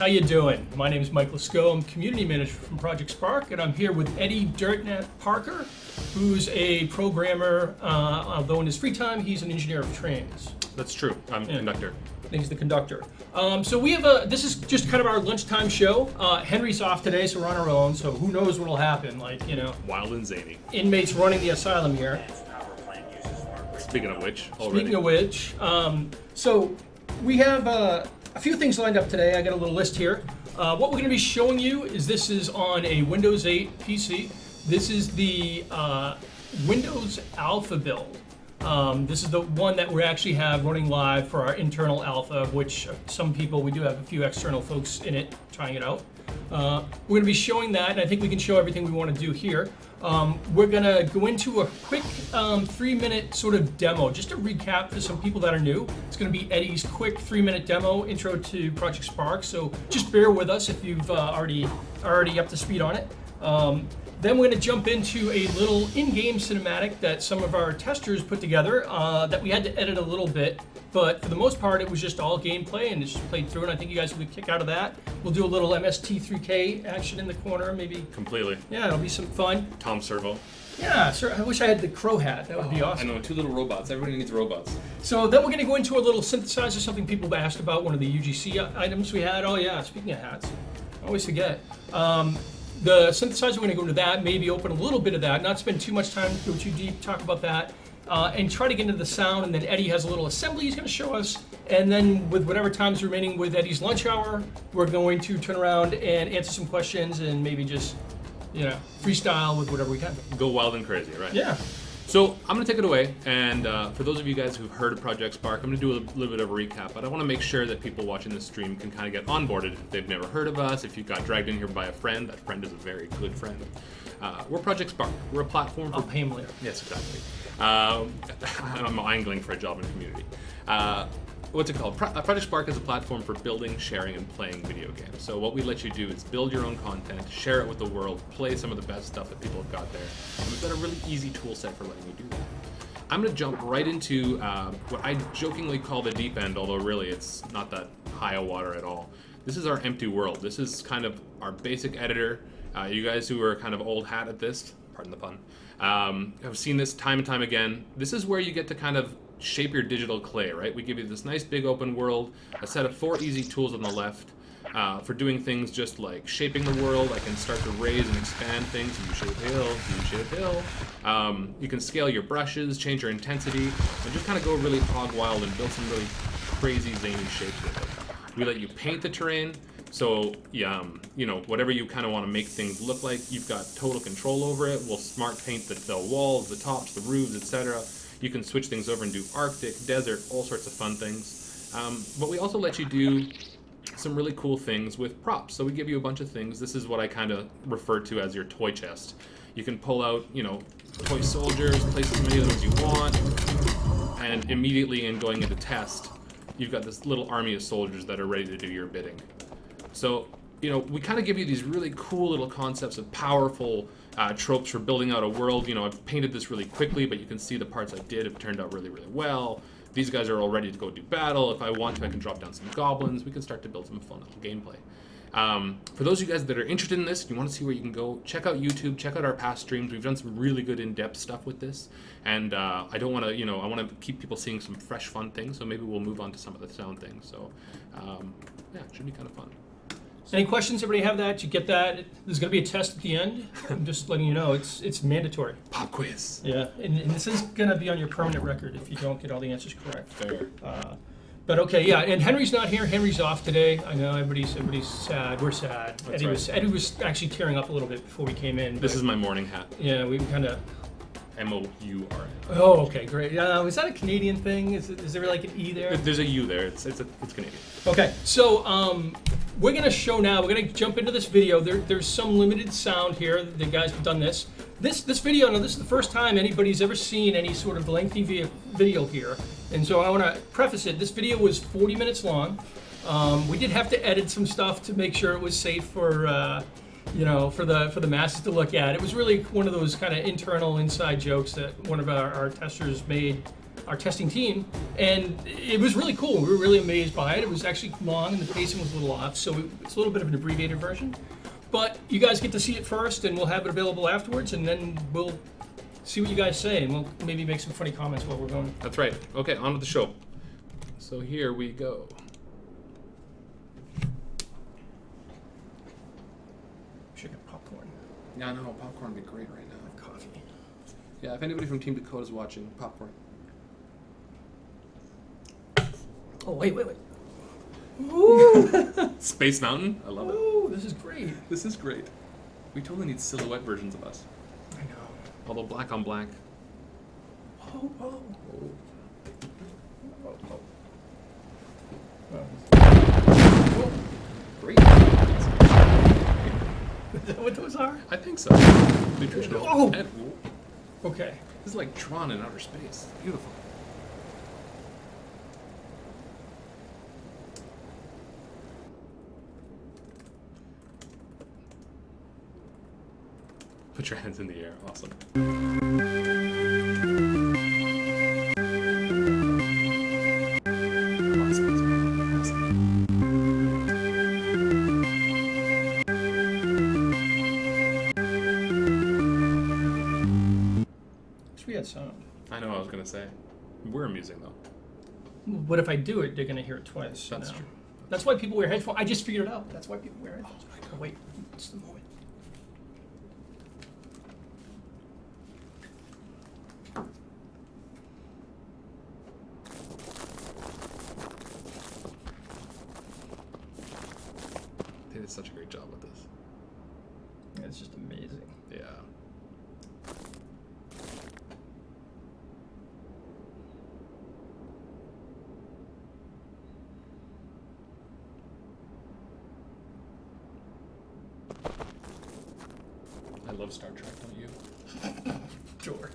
How you doing? My name is Mike Lescault. I'm community manager from Project Spark, and I'm here with Eddie Dirtnet Parker, who's a programmer. Although in his free time, he's an engineer of trains. That's true. I'm a conductor. He's the conductor. So we have this is just kind of our lunchtime show. Henry's off today, so we're on our own. So who knows what'll happen? Like, you know, Wild and zany. Inmates running the asylum here. Speaking of which, so we have a few things lined up today. I got a little list here. What we're going to be showing you is this is on a Windows 8 PC. This is the Windows Alpha build. This is the one that we actually have running live for our internal alpha, which some people, we do have a few external folks in it trying it out. We're going to be showing that, and I think we can show everything we want to do here. We're going to go into a quick 3-minute sort of demo, just to recap for some people that are new. It's going to be Eddie's quick 3-minute demo, intro to Project Spark, so just bear with us if you've already up to speed on it. Then we're going to jump into a little in-game cinematic that some of our testers put together that we had to edit a little bit, but for the most part it was just all gameplay and it's just played through, and I think you guys will kick out of that. We'll do a little MST3K action in the corner, maybe. Completely. Yeah, it'll be some fun. Tom Servo. Yeah, sure. I wish I had the crow hat. That would be awesome. I know, 2 little robots. Everybody needs robots. So then we're going to go into a little synthesizer, something people have asked about, one of the UGC items we had. Oh yeah, speaking of hats, I always forget. The synthesizer, we're going to go into that, maybe open a little bit of that, not spend too much time, go too deep, talk about that, and try to get into the sound, and then Eddie has a little assembly he's going to show us, and then with whatever time's remaining with Eddie's lunch hour, we're going to turn around and answer some questions and maybe just, you know, freestyle with whatever we can. Go wild and crazy, right? Yeah. So I'm going to take it away, and for those of you guys who've heard of Project Spark, I'm going to do a little bit of a recap, but I want to make sure that people watching this stream can kind of get onboarded if they've never heard of us, if you got dragged in here by a friend. That friend is a very good friend. We're Project Spark. We're a platform for... I'll pay him later. Yes, exactly. I'm angling for a job in the community. What's it called? Project Spark is a platform for building, sharing, and playing video games. So what we let you do is build your own content, share it with the world, play some of the best stuff that people have got there. And we've got a really easy tool set for letting you do that. I'm going to jump right into what I jokingly call the deep end, although really it's not that high a water at all. This is our empty world. This is kind of our basic editor. You guys who are kind of old hat at this, pardon the pun, have seen this time and time again. This is where you get to kind of shape your digital clay, right? We give you this nice big open world, a set of 4 easy tools on the left for doing things just like shaping the world. I can start to raise and expand things. U-shape hill, U-shape hill. You can scale your brushes, change your intensity, and just kind of go really hog wild and build some really crazy zany shapes with it. We let you paint the terrain. So, you know, whatever you kind of want to make things look like, you've got total control over it. We'll smart paint the walls, the tops, the roofs, etc. You can switch things over and do Arctic, desert, all sorts of fun things. But we also let you do some really cool things with props. So we give you a bunch of things. This is what I kind of refer to as your toy chest. You can pull out, you know, toy soldiers, place as many of those you want, and immediately in going into test, you've got this little army of soldiers that are ready to do your bidding. So, you know, we kind of give you these really cool little concepts of powerful tropes for building out a world. You know, I've painted this really quickly, but you can see the parts I did have turned out really, really well. These guys are all ready to go do battle. If I want to, I can drop down some goblins. We can start to build some fun little gameplay. For those of you guys that are interested in this, you want to see where you can go, check out YouTube, check out our past streams. We've done some really good in-depth stuff with this. And I don't want to, you know, I want to keep people seeing some fresh, fun things. So maybe we'll move on to some of the sound things. So, yeah, it should be kind of fun. Any questions? Everybody have that? You get that? There's going to be a test at the end. I'm just letting you know it's mandatory. Pop quiz. Yeah, and this is going to be on your permanent record if you don't get all the answers correct. Fair. But okay, yeah, and Henry's not here. Henry's off today. I know everybody's sad. We're sad. That's Eddie was actually tearing up a little bit before we came in. This is my morning hat. Yeah, we kind of... M-O-U-R-N. Oh, okay, great. Is that a Canadian thing? Is there like an E there? There's a U there. It's Canadian. Okay, so we're gonna show now. We're gonna jump into this video. There's some limited sound here. The guys have done this. This video. Now, this is the first time anybody's ever seen any sort of lengthy video here, and so I want to preface it. This video was 40 minutes long. We did have to edit some stuff to make sure it was safe for. You know, for the masses to look at. It was really one of those kind of internal inside jokes that one of our testers made our testing team, and it was really cool. We were really amazed by it. It was actually long, and the pacing was a little off, so it's a little bit of an abbreviated version. But you guys get to see it first, and we'll have it available afterwards, and then we'll see what you guys say, and we'll maybe make some funny comments while we're going. That's right. Okay, on with the show. So here we go. Should get popcorn. Yeah, no, popcorn would be great right now. Coffee. Yeah, if anybody from Team Dakota is watching, popcorn. Oh, wait. Ooh. Space Mountain? I love it. Ooh, this is great. This is great. We totally need silhouette versions of us. I know. Although black on black. Oh. Oh. Oh. Great. Is that what those are? I think so. Nutritional. Oh. And, Okay. this is like Tron in outer space. Beautiful. Put your hands in the air. Awesome. Wish we had sound. I know what I was going to say. We're amusing, though. What if I do it? They're gonna hear it twice. That's you know? true. That's why people wear headphones. I just figured it out. That's why people wear headphones. Oh, wait, it's the moment. They did such a great job with this. It's just amazing. Yeah. I love Star Trek, don't you? Sure.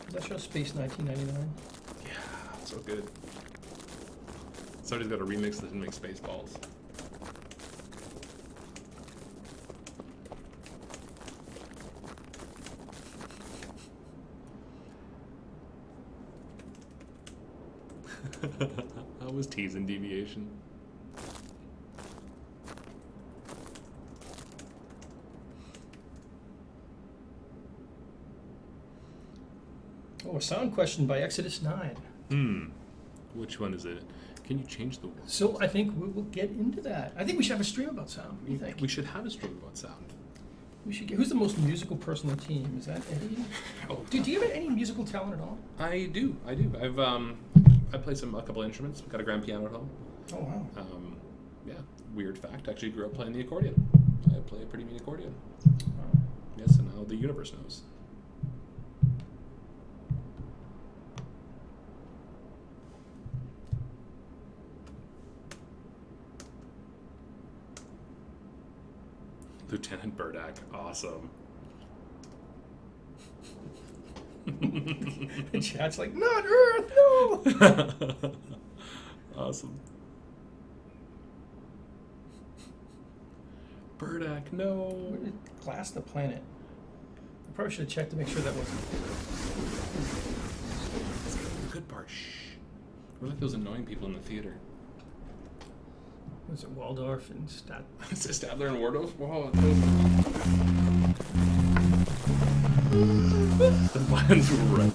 Does that show Space 1999? Yeah, so good. Somebody's got a remix that didn't make Spaceballs. That was tease and deviation. Oh, a sound question by Exodus 9. Which one is it? Can you change the words? So I think we'll get into that. I think we should have a stream about sound. What do you think? We should have a stream about sound. We should get. Who's the most musical person on the team? Is that Eddie? Oh, Do you have any musical talent at all? I do. I play a couple of instruments. Got a grand piano at home. Oh wow. Yeah, weird fact. I actually grew up playing the accordion. I play a pretty mean accordion. Wow. Yes, and now the universe knows. Lieutenant Burdak, awesome. The chat's like, not Earth, no. Awesome. Burdak, no. Glass the planet. I probably should have checked to make sure that wasn't. The good part. Shh. We're like those annoying people in the theater. Was it Waldorf and Stat? Is it Stadler and Wardorf? Whoa. The lines were right.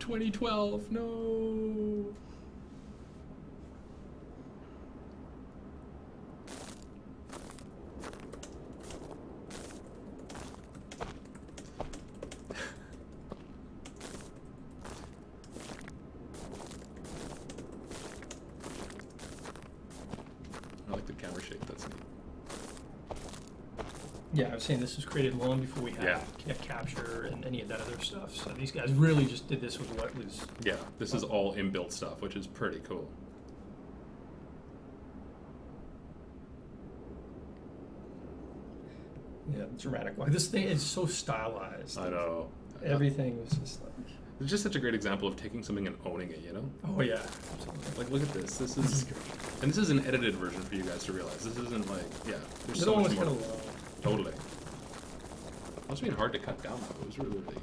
2012, no. I like the camera shake, that's neat. Yeah, I was saying this was created long before we had capture and any of that other stuff. So these guys really just did this with what was. Yeah, this is all inbuilt stuff, which is pretty cool. Yeah, dramatic. This thing is so stylized. I know. Everything was just like. It's just such a great example of taking something and owning it, you know? Oh yeah, absolutely. Like, look at this. This is and this is an edited version for you guys to realize. This isn't like, yeah, there's The so other one much was more. kind of low. Totally. It must have been hard to cut down, though. It was really, really...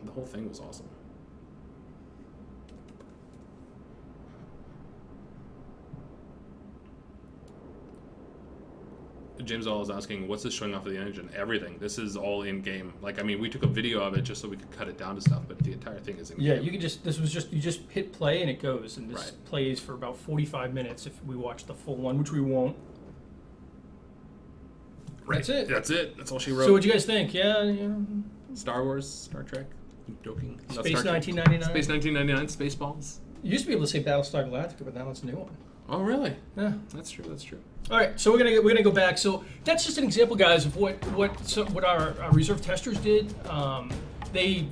The whole thing was awesome. James All is asking, what's this showing off of the engine? Everything. This is all in game. Like, I mean, we took a video of it just so we could cut it down to stuff, but the entire thing is in Yeah, game. you can just, you just hit play and it goes, and this Right. plays for about 45 minutes if we watch the full one, which we won't. Right. That's it. That's it. That's all she wrote. So what'd you guys think? Yeah, Star Wars, Star Trek. I'm joking. Not Space Star Trek. 1999. Space 1999. Spaceballs. You used to be able to say Battlestar Galactica, but now it's a new one. Oh, really? Yeah. That's true. That's true. All right, so we're gonna go back. So that's just an example, guys, of what our reserve testers did. They,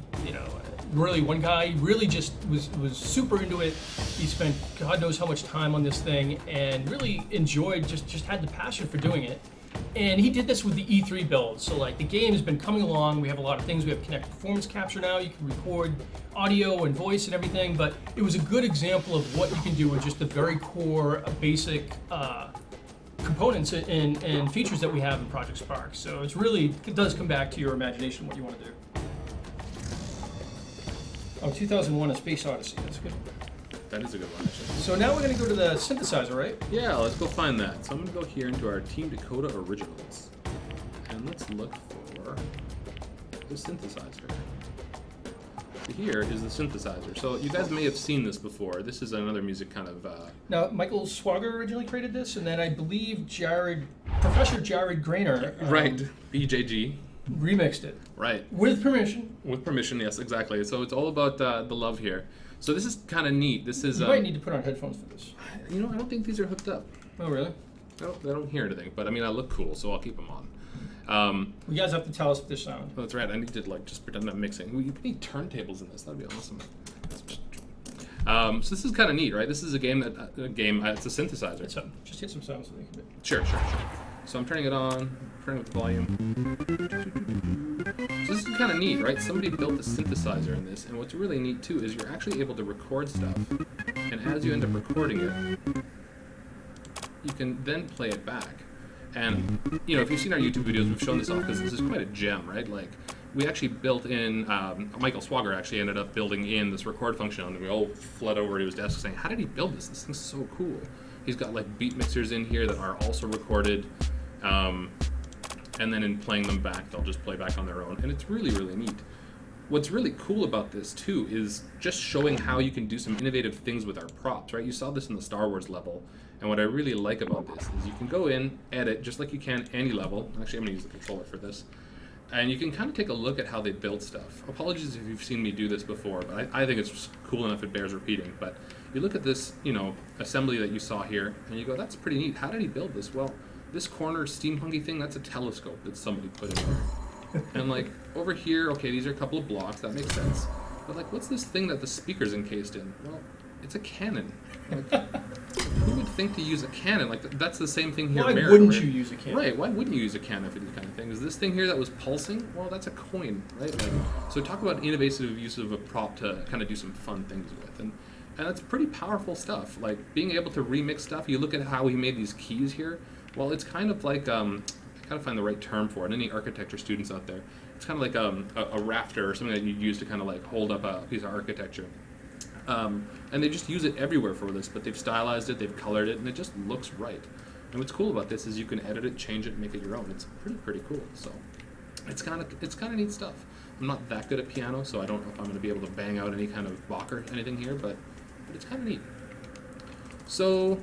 really one guy really just was super into it. He spent God knows how much time on this thing and really enjoyed, just had the passion for doing it. And he did this with the E3 build. So like the game has been coming along. We have a lot of things. We have Kinect Performance Capture now. You can record audio and voice and everything. But it was a good example of what you can do with just the very core, basic components and features that we have in Project Spark. So it does come back to your imagination what you want to do. Oh, 2001: A Space Odyssey. That's good. That is a good one, actually. So now we're going to go to the synthesizer, right? Yeah, let's go find that. So I'm going to go here into our Team Dakota Originals. And let's look for the synthesizer. Here is the synthesizer. So you guys may have seen this before. This is another music kind of... Now, Michael Swagger originally created this, and then I believe Professor Jared Grainer right, BJG. remixed it. Right. With permission. With permission, yes, exactly. So it's all about the love here. So this is kind of neat. This is... You might need to put on headphones for this. I don't think these are hooked up. Oh, really? I don't hear anything, but I mean, I look cool, so I'll keep them on. You guys have to tell us if this sound. Oh, that's right. I need to just pretend I'm mixing. We need turntables in this. That'd be awesome. So this is kind of neat, right? This is a game it's a synthesizer. Just hit some sounds so they can. Sure. So I'm turning it on, turning up the volume. So this is kind of neat, right? Somebody built a synthesizer in this, and what's really neat too is you're actually able to record stuff, and as you end up recording it, you can then play it back. And if you've seen our YouTube videos, we've shown this off because this is quite a gem, right? Like we actually built in. Michael Swagger actually ended up building in this record function, and we all fled over to his desk saying, "How did he build this? This thing's so cool." He's got like beat mixers in here that are also recorded, and then in playing them back, they'll just play back on their own, and it's really, really neat. What's really cool about this too is just showing how you can do some innovative things with our props, right? You saw this in the Star Wars level, and what I really like about this is you can go in, edit, just like you can any level. Actually, I'm gonna use the controller for this. And you can kind of take a look at how they build stuff. Apologies if you've seen me do this before, but I think it's just cool enough it bears repeating. But you look at this, assembly that you saw here, and you go, that's pretty neat. How did he build this? Well, this corner steampunky thing, that's a telescope that somebody put in there. And like over here, okay, these are a couple of blocks, that makes sense. But like, what's this thing that the speaker's encased in? Well, it's a cannon. Like, who would think to use a cannon? Like that's the same thing here. Why America, wouldn't right? you use a cannon? Right? Why wouldn't you use a cannon for these kind of things? This thing here that was pulsing, well, that's a coin, right? Like, so talk about innovative use of a prop to kind of do some fun things with, and that's pretty powerful stuff. Like being able to remix stuff. You look at how he made these keys here. Well, it's kind of like I gotta find the right term for it. Any architecture students out there? It's kind of like a rafter or something that you use to kind of like hold up a piece of architecture. And they just use it everywhere for this, but they've stylized it, they've colored it, and it just looks right. And what's cool about this is you can edit it, change it, make it your own. It's pretty cool. So it's kind of neat stuff. I'm not that good at piano, so I don't know if I'm going to be able to bang out any kind of Bach or anything here, but it's kind of neat. So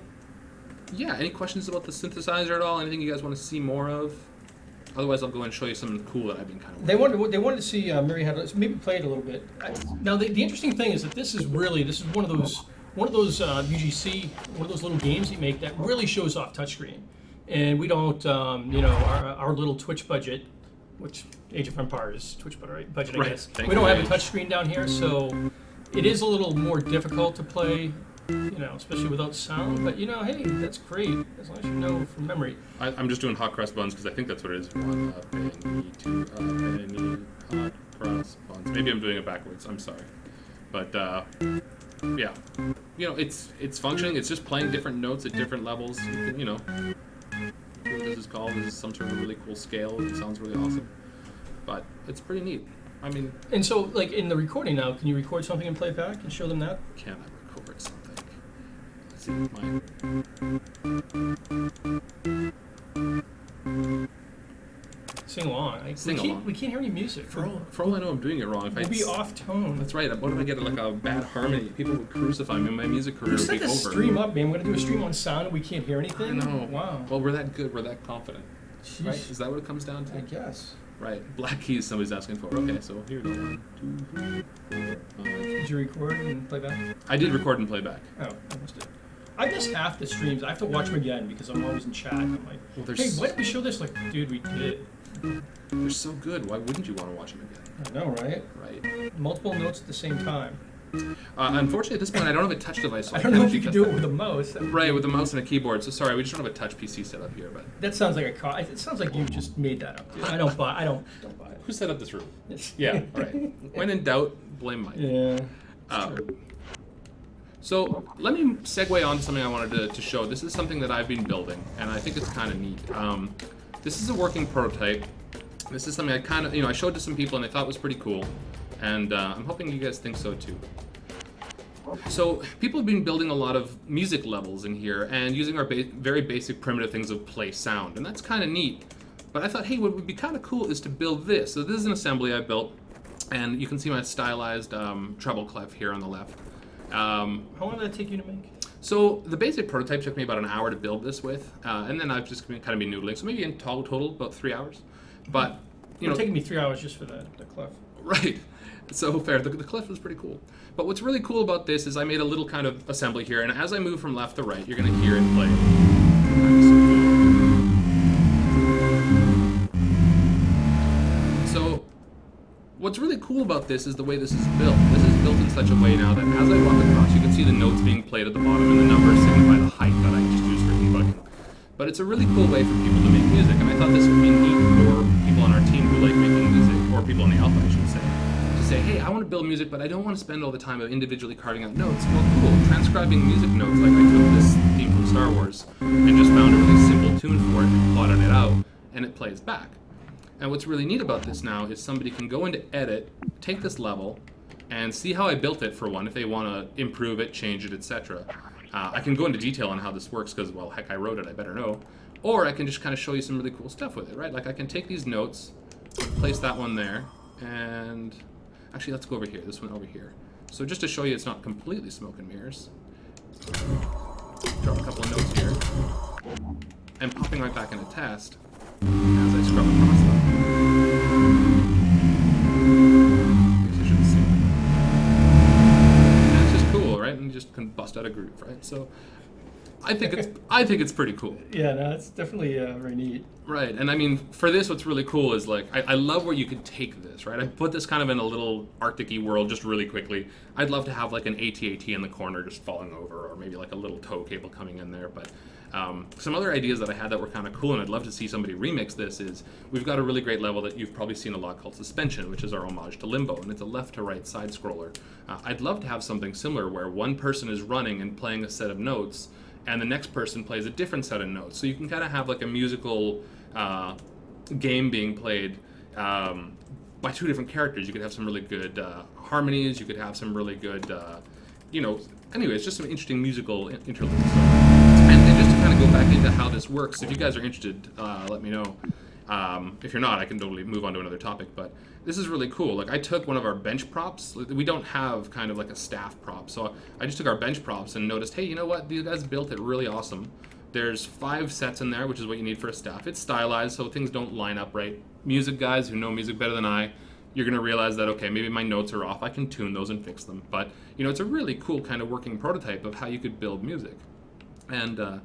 yeah, any questions about the synthesizer at all? Anything you guys want to see more of? Otherwise, I'll go and show you something cool that I've been kind of. They wanted to see Mary had maybe play it a little bit. Now the interesting thing is that this is one of those UGC, one of those little games you make that really shows off touchscreen, and we don't our little Twitch budget, which Age of Empires Twitch budget, I guess. We don't have a touchscreen down here, so it is a little more difficult to play. Especially without sound, but hey, that's great as long as you know from memory. I'm just doing hot cross buns because I think that's what it is. One penny, two penny, hot cross buns. Maybe I'm doing it backwards. I'm sorry. But yeah, it's functioning. It's just playing different notes at different levels. What this is called is some sort of really cool scale. It sounds really awesome. But it's pretty neat. I mean, And so, like in the recording now, can you record something and play it back and show them that? can I record something? Let's see my. Sing along. Sing along. We can't hear any music. For all I know, I'm doing it wrong. If We'll I be off tone. That's right. What if I get like a bad harmony? People would crucify me. My music career We would set be this over. stream up, man. We're gonna do a stream on sound and we can't hear anything. I know. Wow. Well, we're that good. We're that confident. Sheesh. Right? Is that what it comes down to? I guess. Right. Black keys. Somebody's asking for. Okay. So here we go. 1, 2, 3, 4, 5. Did you record and play back? I did record and play back. Oh, I missed it. I missed half the streams. I have to watch them again because I'm always in chat. I'm like, Well, hey, why did we show this? Like, dude, we did. They're so good. Why wouldn't you want to watch them again? I know, right? Right. Multiple notes at the same time. Unfortunately, at this point, I don't have a touch device. So I don't know if you can't could actually do it test with a mouse. that. Right, with a mouse and a keyboard. So sorry, we just don't have a touch PC set up here. But That sounds like a it sounds like you just made that up, dude. I don't buy it. who set up this room? It's- Yeah. Right. When in doubt, blame Mike. Yeah. So let me segue on to something I wanted to show. This is something that I've been building, and I think it's kind of neat. This is a working prototype. This is something I kind of, I showed to some people and they thought was pretty cool, and I'm hoping you guys think so too. So people have been building a lot of music levels in here and using our very basic primitive things of play sound, and that's kind of neat. But I thought, hey, what would be kind of cool is to build this. So this is an assembly I built, and you can see my stylized treble clef here on the left. How long did that take you to make? So the basic prototype took me about an hour to build this with, and then I've just kind of been noodling. So maybe in total about 3 hours. But It would take me 3 hours just for the clef. right. So fair. The clef was pretty cool. But what's really cool about this is I made a little kind of assembly here, and as I move from left to right, you're going to hear it play. So what's really cool about this is the way this is built. This is built in such a way now that as I walk across, you can see the notes being played at the bottom and the numbers signify the height that I just used for debugging. But it's a really cool way for people to make music, and I thought this would be neat for people on our team who like making music, or people in the alpha, I should say, to say, hey, I want to build music, but I don't want to spend all the time of individually carving out notes. Well, cool, transcribing music notes, like I took this theme from Star Wars and just found a really simple tune for it and plotted it out, and it plays back. And what's really neat about this now is somebody can go into edit, take this level, and see how I built it for one, if they want to improve it, change it, etc. I can go into detail on how this works because, well, heck, I wrote it, I better know. Or I can just kind of show you some really cool stuff with it, right? Like I can take these notes, place that one there, and actually let's go over here, this one over here. So just to show you it's not completely smoke and mirrors, drop a couple of notes here, and popping right back into test as I scrub across them. I guess I shouldn't see that. And it's just cool, right? And you just can bust out a groove, right? So I think it's pretty cool. Yeah, no, it's definitely very neat. Right, and I mean, for this, what's really cool is like, I love where you could take this, right? I put this kind of in a little Arctic-y world just really quickly. I'd love to have like an AT-AT in the corner just falling over, or maybe like a little tow cable coming in there, but some other ideas that I had that were kind of cool, and I'd love to see somebody remix this is, we've got a really great level that you've probably seen a lot called Suspension, which is our homage to Limbo, and it's a left to right side scroller. I'd love to have something similar where one person is running and playing a set of notes, and the next person plays a different set of notes. So you can kind of have like a musical game being played by two different characters. You could have some really good harmonies, you could have some really good, anyways, just some interesting musical interludes. And just to kind of go back into how this works, if you guys are interested, let me know. If you're not, I can totally move on to another topic, but this is really cool. Like I took one of our bench props. We don't have kind of like a staff prop, so I just took our bench props and noticed, hey, you know what? These guys built it really awesome. There's 5 sets in there, which is what you need for a staff. It's stylized, so things don't line up right. Music guys who know music better than I, you're gonna realize that, okay, maybe my notes are off. I can tune those and fix them. But it's a really cool kind of working prototype of how you could build music. And do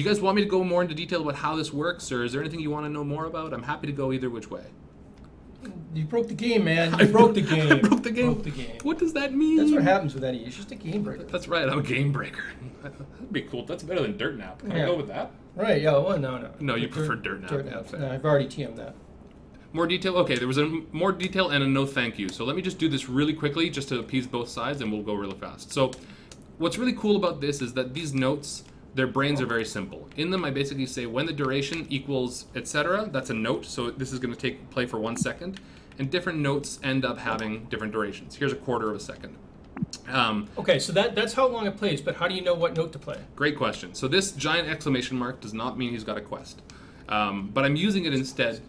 you guys want me to go more into detail about how this works, or is there anything you want to know more about? I'm happy to go either which way. You broke the game, man. You broke the game. I broke the game. Broke the game. What does that mean? That's what happens with Eddie. He's just a game breaker. That's right. I'm a game breaker. That'd be cool. That's better than Dirt Nap. Can I go with that? Right. Yeah. Well, no. No, you prefer Dirt Nap. Dirt Nap. No, I've already TM'd that. More detail? Okay, there was a more detail and a no thank you. So let me just do this really quickly just to appease both sides, and we'll go really fast. So what's really cool about this is that these notes, their brains are very simple. In them, I basically say when the duration equals etc. That's a note. So this is going to play for 1 second. And different notes end up having different durations. Here's a quarter of a second. Okay, so that's how long it plays, but how do you know what note to play? Great question. So this giant exclamation mark does not mean he's got a quest. But I'm using it instead.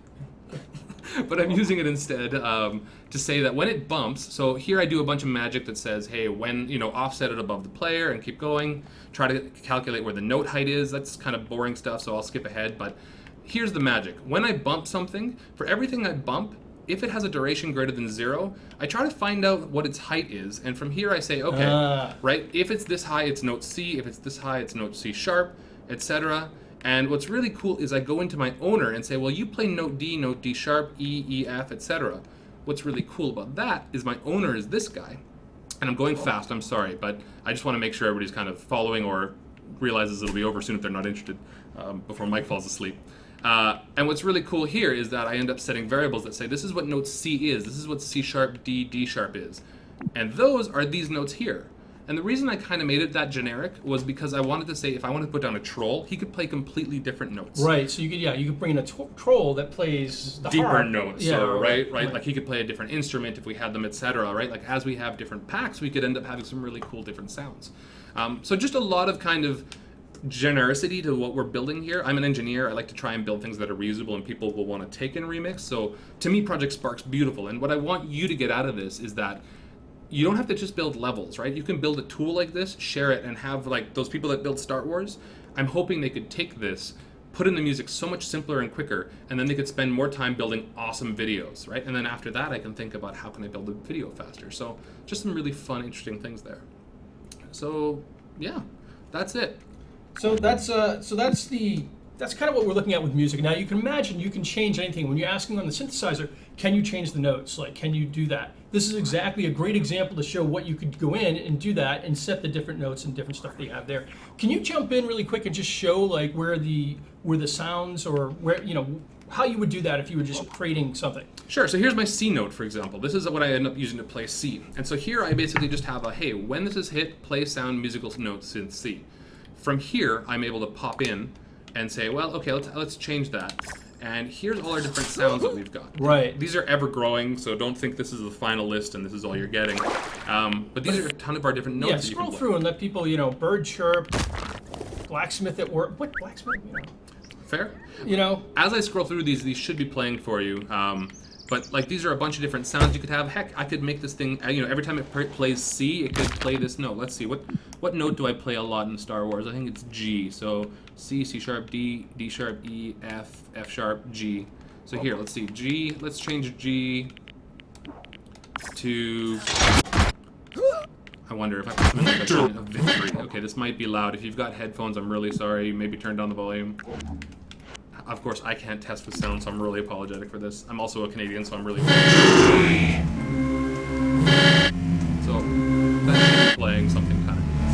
To say that when it bumps, so here I do a bunch of magic that says, hey, when, offset it above the player and keep going, try to calculate where the note height is. That's kind of boring stuff, so I'll skip ahead. But here's the magic. When I bump something, for everything I bump, if it has a duration greater than 0, I try to find out what its height is. And from here I say, okay, right, if it's this high, it's note C. If it's this high, it's note C sharp, etc. And what's really cool is I go into my owner and say, well, you play note D sharp, E, E, F, etc. What's really cool about that is my owner is this guy. And I'm going fast, I'm sorry, but I just want to make sure everybody's kind of following or realizes it'll be over soon if they're not interested before Mike falls asleep. And what's really cool here is that I end up setting variables that say this is what note C is, this is what C sharp, D sharp is. And those are these notes here. And the reason I kind of made it that generic was because I wanted to say if I wanted to put down a troll, he could play completely different notes. Right, so you could bring in a troll that plays the deeper harp. notes. Yeah, so right, like he could play a different instrument if we had them, etc. Right, like as we have different packs, we could end up having some really cool different sounds. So just a lot of kind of genericity to what we're building here. I'm an engineer. I like to try and build things that are reusable and people will want to take and remix. So to me, Project Spark's beautiful. And what I want you to get out of this is that you don't have to just build levels, right? You can build a tool like this, share it, and have like those people that build Star Wars. I'm hoping they could take this, put in the music so much simpler and quicker, and then they could spend more time building awesome videos, right? And then after that, I can think about how can I build a video faster. So just some really fun, interesting things there. So yeah, that's it. So that's kind of what we're looking at with music. Now you can imagine you can change anything. When you're asking on the synthesizer, can you change the notes? Like, can you do that? This is exactly a great example to show what you could go in and do that and set the different notes and different stuff that you have there. Can you jump in really quick and just show like where the sounds or where, how you would do that if you were just creating something? Sure, so here's my C note, for example. This is what I end up using to play C. And so here I basically just have a, hey, when this is hit, play sound musical notes in C. From here, I'm able to pop in and say, well, okay, let's change that. And here's all our different sounds that we've got. Right. These are ever growing, so don't think this is the final list and this is all you're getting. But these are a ton of our different notes. Yeah, that you can scroll play. through and let people, bird chirp, blacksmith at work. What blacksmith? Fair? As I scroll through these should be playing for you. But like these are a bunch of different sounds you could have. Heck, I could make this thing, every time it plays C, it could play this note. Let's see, what note do I play a lot in Star Wars? I think it's G. So C, C sharp, D, D sharp, E, F, F sharp, G. So here, let's see, G, let's change G to, I wonder if I put something like a tone of victory. Okay, this might be loud. If you've got headphones, I'm really sorry. Maybe turn down the volume. Of course, I can't test with sound, so I'm really apologetic for this. I'm also a Canadian, so I'm really so that's playing something kind of neat.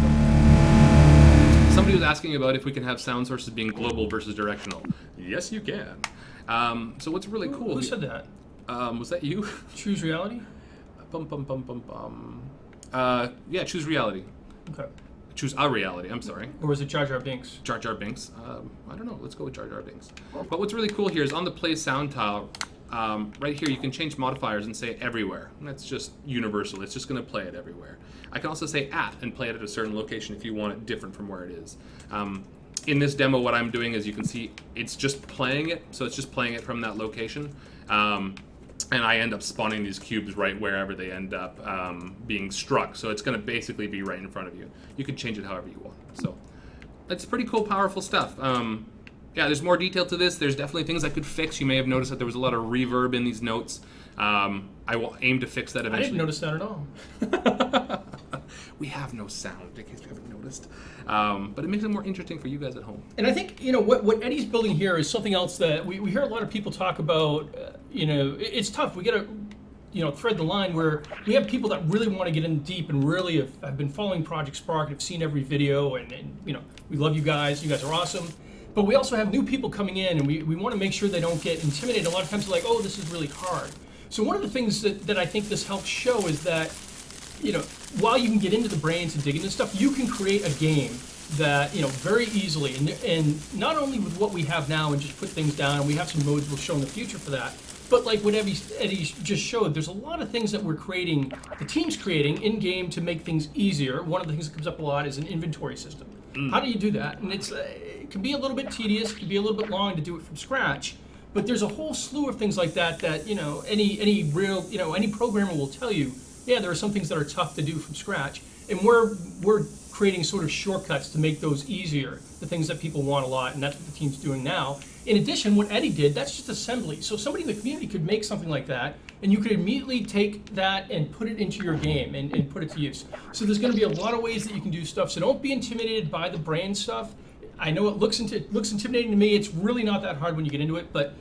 So somebody was asking about if we can have sound sources being global versus directional. Yes, you can. So what's really cool? Who said that? Was that you? Choose reality? Yeah, choose reality. Okay. Choose a reality, I'm sorry. Or was it Jar Jar Binks? Jar Jar Binks. I don't know, let's go with Jar Jar Binks. But what's really cool here is on the play sound tile, right here you can change modifiers and say everywhere. And that's just universal, it's just gonna play it everywhere. I can also say at and play it at a certain location if you want it different from where it is. In this demo, what I'm doing is you can see it's just playing it, so it's just playing it from that location. And I end up spawning these cubes right wherever they end up being struck. So it's going to basically be right in front of you. You can change it however you want. So that's pretty cool, powerful stuff. Yeah, there's more detail to this. There's definitely things I could fix. You may have noticed that there was a lot of reverb in these notes. I will aim to fix that eventually. I didn't notice that at all. We have no sound, in case you haven't noticed. But it makes it more interesting for you guys at home. And I think, what Eddie's building here is something else that we hear a lot of people talk about. It's tough. We got to, thread the line where we have people that really want to get in deep and really have been following Project Spark and have seen every video. And we love you guys. You guys are awesome. But we also have new people coming in, and we want to make sure they don't get intimidated. A lot of times they're like, oh, this is really hard. So one of the things that I think this helps show is that, you know, while you can get into the brains and dig into stuff, you can create a game that, you know, very easily, and not only with what we have now and just put things down, and we have some modes we'll show in the future for that, but like what Eddie just showed, there's a lot of things that we're creating, the team's creating in-game to make things easier. One of the things that comes up a lot is an inventory system. How do you do that? And it can be a little bit tedious, it can be a little bit long to do it from scratch, but there's a whole slew of things like that, you know, any real, you know, any programmer will tell you, yeah, there are some things that are tough to do from scratch, and we're creating sort of shortcuts to make those easier, the things that people want a lot, and that's what the team's doing now. In addition, what Eddie did, that's just assembly. So somebody in the community could make something like that, and you could immediately take that and put it into your game and put it to use. So there's going to be a lot of ways that you can do stuff, so don't be intimidated by the brain stuff. I know it looks intimidating to me. It's really not that hard when you get into it, but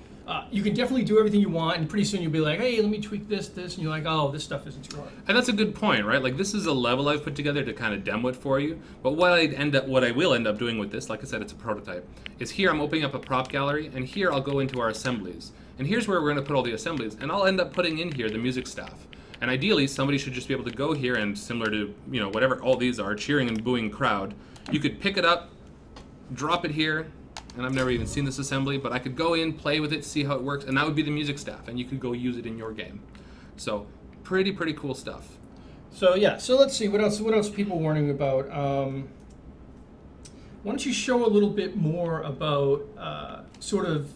you can definitely do everything you want, and pretty soon you'll be like, hey, let me tweak this, and you're like, oh, this stuff isn't too hard. And that's a good point, right? Like, this is a level I've put together to kind of demo it for you. But what I will end up doing with this, like I said, it's a prototype, is here I'm opening up a prop gallery, and here I'll go into our assemblies. And here's where we're going to put all the assemblies, and I'll end up putting in here the music staff. And ideally, somebody should just be able to go here, and similar to, you know, whatever all these are, cheering and booing crowd, you could pick it up, drop it here, and I've never even seen this assembly, but I could go in, play with it, see how it works, and that would be the music staff, and you could go use it in your game. So pretty cool stuff. So yeah, so let's see, what else are people warning about? Why don't you show a little bit more about sort of,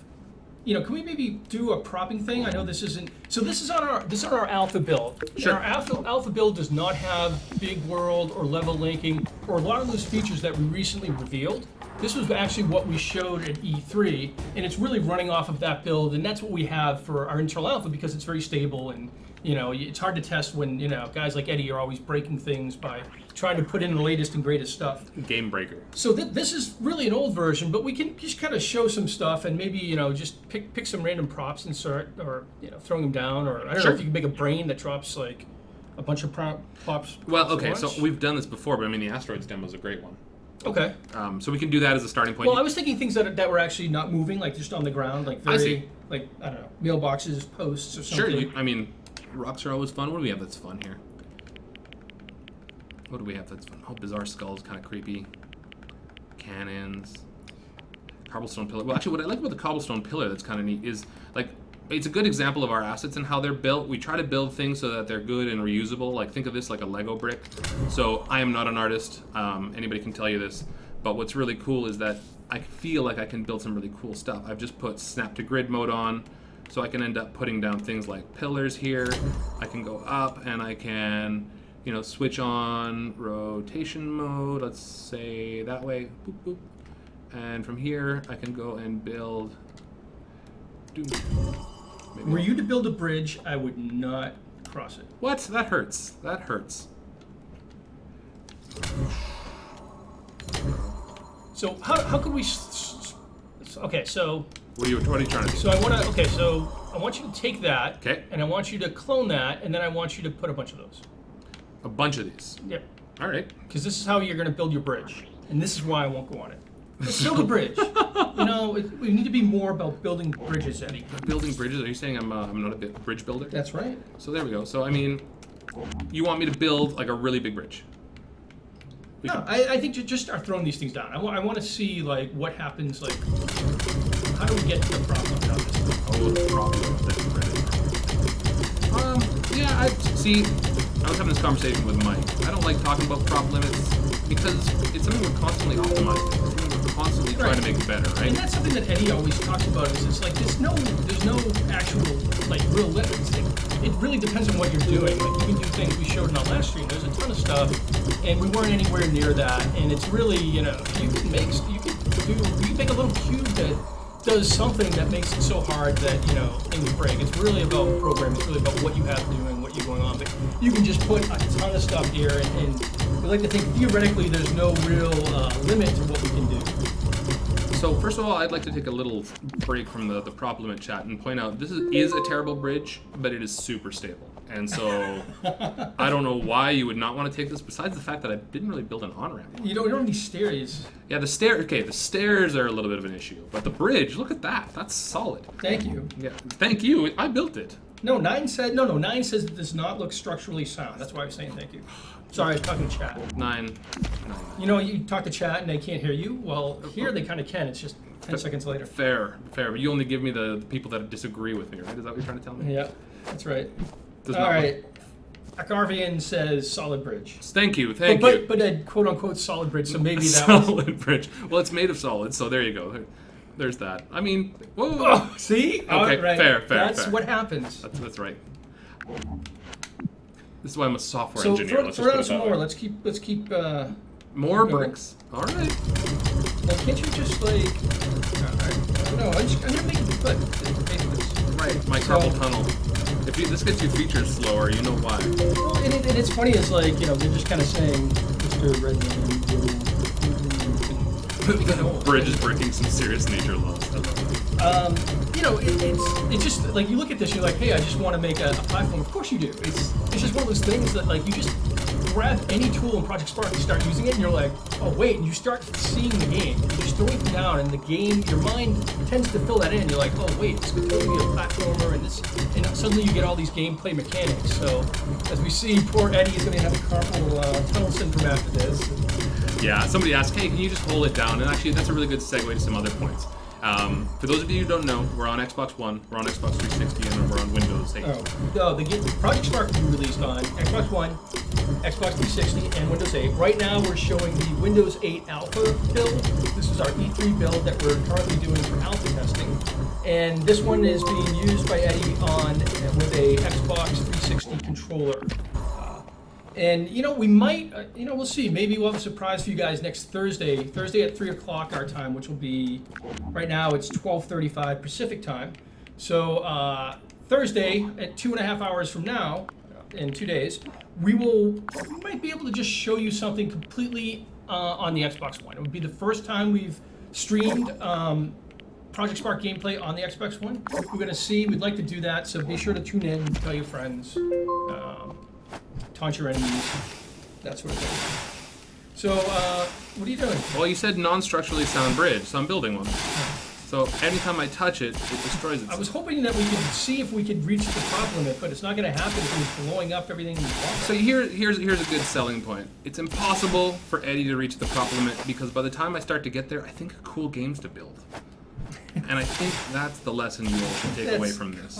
you know, can we maybe do a propping thing? I know this isn't, so this is on our alpha build. Sure. And our alpha build does not have big world or level linking or a lot of those features that we recently revealed. This was actually what we showed at E3, and it's really running off of that build, and that's what we have for our internal alpha because it's very stable, and you know, it's hard to test when, you know, guys like Eddie are always breaking things by trying to put in the latest and greatest stuff. Game breaker. So this is really an old version, but we can just kind of show some stuff and maybe, you know, just pick some random props, insert, or, you know, throwing them down, or I don't know if you can make a brain that drops like a bunch of props. Well, okay, so we've done this before, but I mean the asteroids demo is a great one. Okay. So we can do that as a starting point. Well, I was thinking things that were actually not moving, like just on the ground, like very, I see. like, I don't know, mailboxes, posts, or something. Sure, I mean, rocks are always fun. What do we have that's fun here? What do we have that's fun? Oh, bizarre skulls, kind of creepy. Cannons. Cobblestone pillar. Well, actually, what I like about the cobblestone pillar that's kind of neat is, like, it's a good example of our assets and how they're built. We try to build things so that they're good and reusable. Like, think of this like a Lego brick. So I am not an artist. Anybody can tell you this. But what's really cool is that I feel like I can build some really cool stuff. I've just put snap to grid mode on, so I can end up putting down things like pillars here. I can go up and I can, you know, switch on rotation mode. Let's say that way. Boop, boop. And from here, I can go and build. Were you to build a bridge, I would not cross it. What? That hurts. That hurts. So how could we? Okay, so. What are you trying to do? So I want you to take that. Okay. And I want you to clone that, and then I want you to put a bunch of those. A bunch of these. Yep. All right. Because this is how you're going to build your bridge, and this is why I won't go on it. Let's build a bridge. You know, we need to be more about building bridges, Eddie. Building bridges? Are you saying I'm not a bridge builder? That's right. So there we go. So I mean, you want me to build like a really big bridge? I think you just start throwing these things down. I want to see like what happens. Like, how do we get to the problem about this? Oh, the problem. Yeah. I was having this conversation with Mike. I don't like talking about prop limits because it's something we're constantly optimizing. Constantly trying to make it better, right? And that's something that Eddie always talks about. Is it's like there's no actual like real limits. It really depends on what you're doing. Like you can do things we showed in our last stream. There's a ton of stuff, and we weren't anywhere near that. And it's really, you know, you can make a little cube that does something that makes it so hard that, you know, things break. It's really about programming. It's really about what you have doing, what you're going on. But you can just put a ton of stuff here, and we like to think theoretically there's no real limit to what we can do. So first of all, I'd like to take a little break from the prop limit chat and point out this is a terrible bridge, but it is super stable. And so I don't know why you would not want to take this, besides the fact that I didn't really build an on-ramp. You don't have any stairs. Yeah, the stairs are a little bit of an issue, but the bridge, look at that. That's solid. Thank you. Yeah, thank you. I built it. No, 9 said, no, 9 says it does not look structurally sound. That's why I was saying thank you. Sorry, I was talking to chat. 9. You know, you talk to chat and they can't hear you? Well, here they kind of can. It's just 10 seconds later. Fair. But you only give me the people that disagree with me, right? Is that what you're trying to tell me? Yeah, that's right. Does All not right. Akarvian says solid bridge. Thank you. But a quote unquote solid bridge, so maybe that solid bridge. Well, it's made of solid, so there you go. There's that. I mean, whoa. Oh, see? Okay, All right. fair. That's what happens. That's right. This is why I'm a software So engineer. throw down some more. Let's keep. More going. bricks. All right. Well, can't you just like? No, I'm gonna make it good. Right. My carpal tunnel. If this gets you features slower, you know why. Well, and it's funny. It's like they're just kind of saying, Mr. Redman. The bridge is breaking some serious nature laws. It's just like you look at this, you're like, hey, I just want to make a platform. Of course you do. It's just one of those things that like you just grab any tool in Project Spark and start using it, and you're like, oh wait, and you start seeing the game. You just throw it down, and the game, your mind tends to fill that in. You're like, oh wait, this could totally be a platformer, and suddenly you get all these gameplay mechanics. So as we see, poor Eddie is going to have a carpal tunnel syndrome after this. Yeah, somebody asked, hey, can you just hold it down? And actually, that's a really good segue to some other points. For those of you who don't know, we're on Xbox One, we're on Xbox 360, and we're on Windows 8. The Project Spark will be released on Xbox One, Xbox 360, and Windows 8. Right now, we're showing the Windows 8 Alpha build. This is our E3 build that we're currently doing for alpha testing. And this one is being used by Eddie with a Xbox 360 controller. And we might, we'll see. Maybe we'll have a surprise for you guys next Thursday at 3 o'clock our time, which will be, right now it's 12:35 Pacific time. So Thursday at 2.5 hours from now, in 2 days, we might be able to just show you something completely on the Xbox One. It would be the first time we've streamed Project Spark gameplay on the Xbox One. We're going to see. We'd like to do that, so be sure to tune in, tell your friends. Taunt your enemies, that sort of thing. So, what are you doing? Well, you said non-structurally sound bridge, so I'm building one. So anytime I touch it, it destroys itself. I was hoping that we could see if we could reach the prop limit, but it's not going to happen if we're blowing up everything. So here's a good selling point. It's impossible for Eddie to reach the prop limit because by the time I start to get there, I think of cool games to build. And I think that's the lesson you all should take away from this.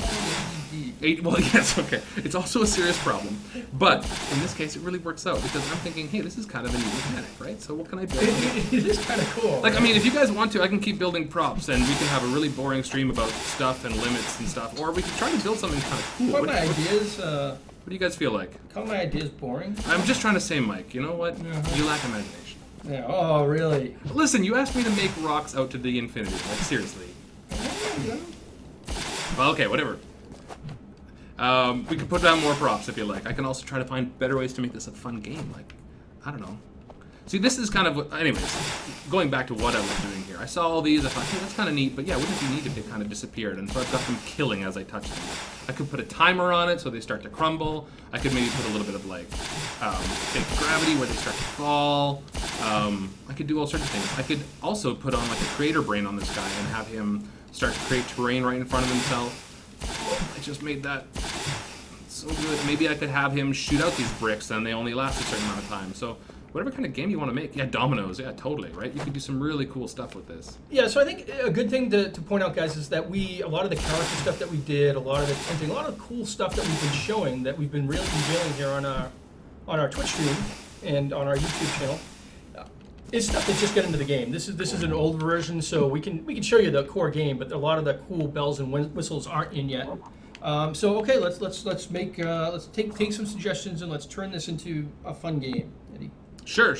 Well, yes, okay. It's also a serious problem. But in this case, it really works out because I'm thinking, hey, this is kind of a neat mechanic, right? So what can I build? It is kind of cool. Like, I mean, if you guys want to, I can keep building props and we can have a really boring stream about stuff and limits and stuff. Or we can try to build something kind of cool. What do you guys feel like? Call my ideas boring? I'm just trying to say, Mike, you know what? You lack imagination. Yeah. Oh, really? Listen, you asked me to make rocks out to the infinity. Like, seriously. Well, okay, whatever. We can put down more props if you like. I can also try to find better ways to make this a fun game. Like, I don't know. See, this is kind of what, anyways, going back to what I was doing here. I saw all these, I thought, hey, that's kind of neat, but yeah, wouldn't it be neat if they kind of disappeared? And so I've got them killing as I touch them. I could put a timer on it so they start to crumble. I could maybe put a little bit of like, fake gravity where they start to fall. I could do all sorts of things. I could also put on like a creator brain on this guy and have him start to create terrain right in front of himself. Oh, I just made that so good. Maybe I could have him shoot out these bricks and they only last a certain amount of time. So whatever kind of game you want to make. Yeah, dominoes. Yeah, totally, right? You can do some really cool stuff with this. Yeah, so I think a good thing to point out, guys, is that a lot of the character stuff that we did, a lot of the tinting, a lot of the cool stuff that we've been showing, that we've been really revealing here on our Twitch stream and on our YouTube channel, is stuff that just got into the game. This is an old version, so we can show you the core game, but a lot of the cool bells and whistles aren't in yet. So okay, let's take some suggestions and let's turn this into a fun game, Eddie. Sure.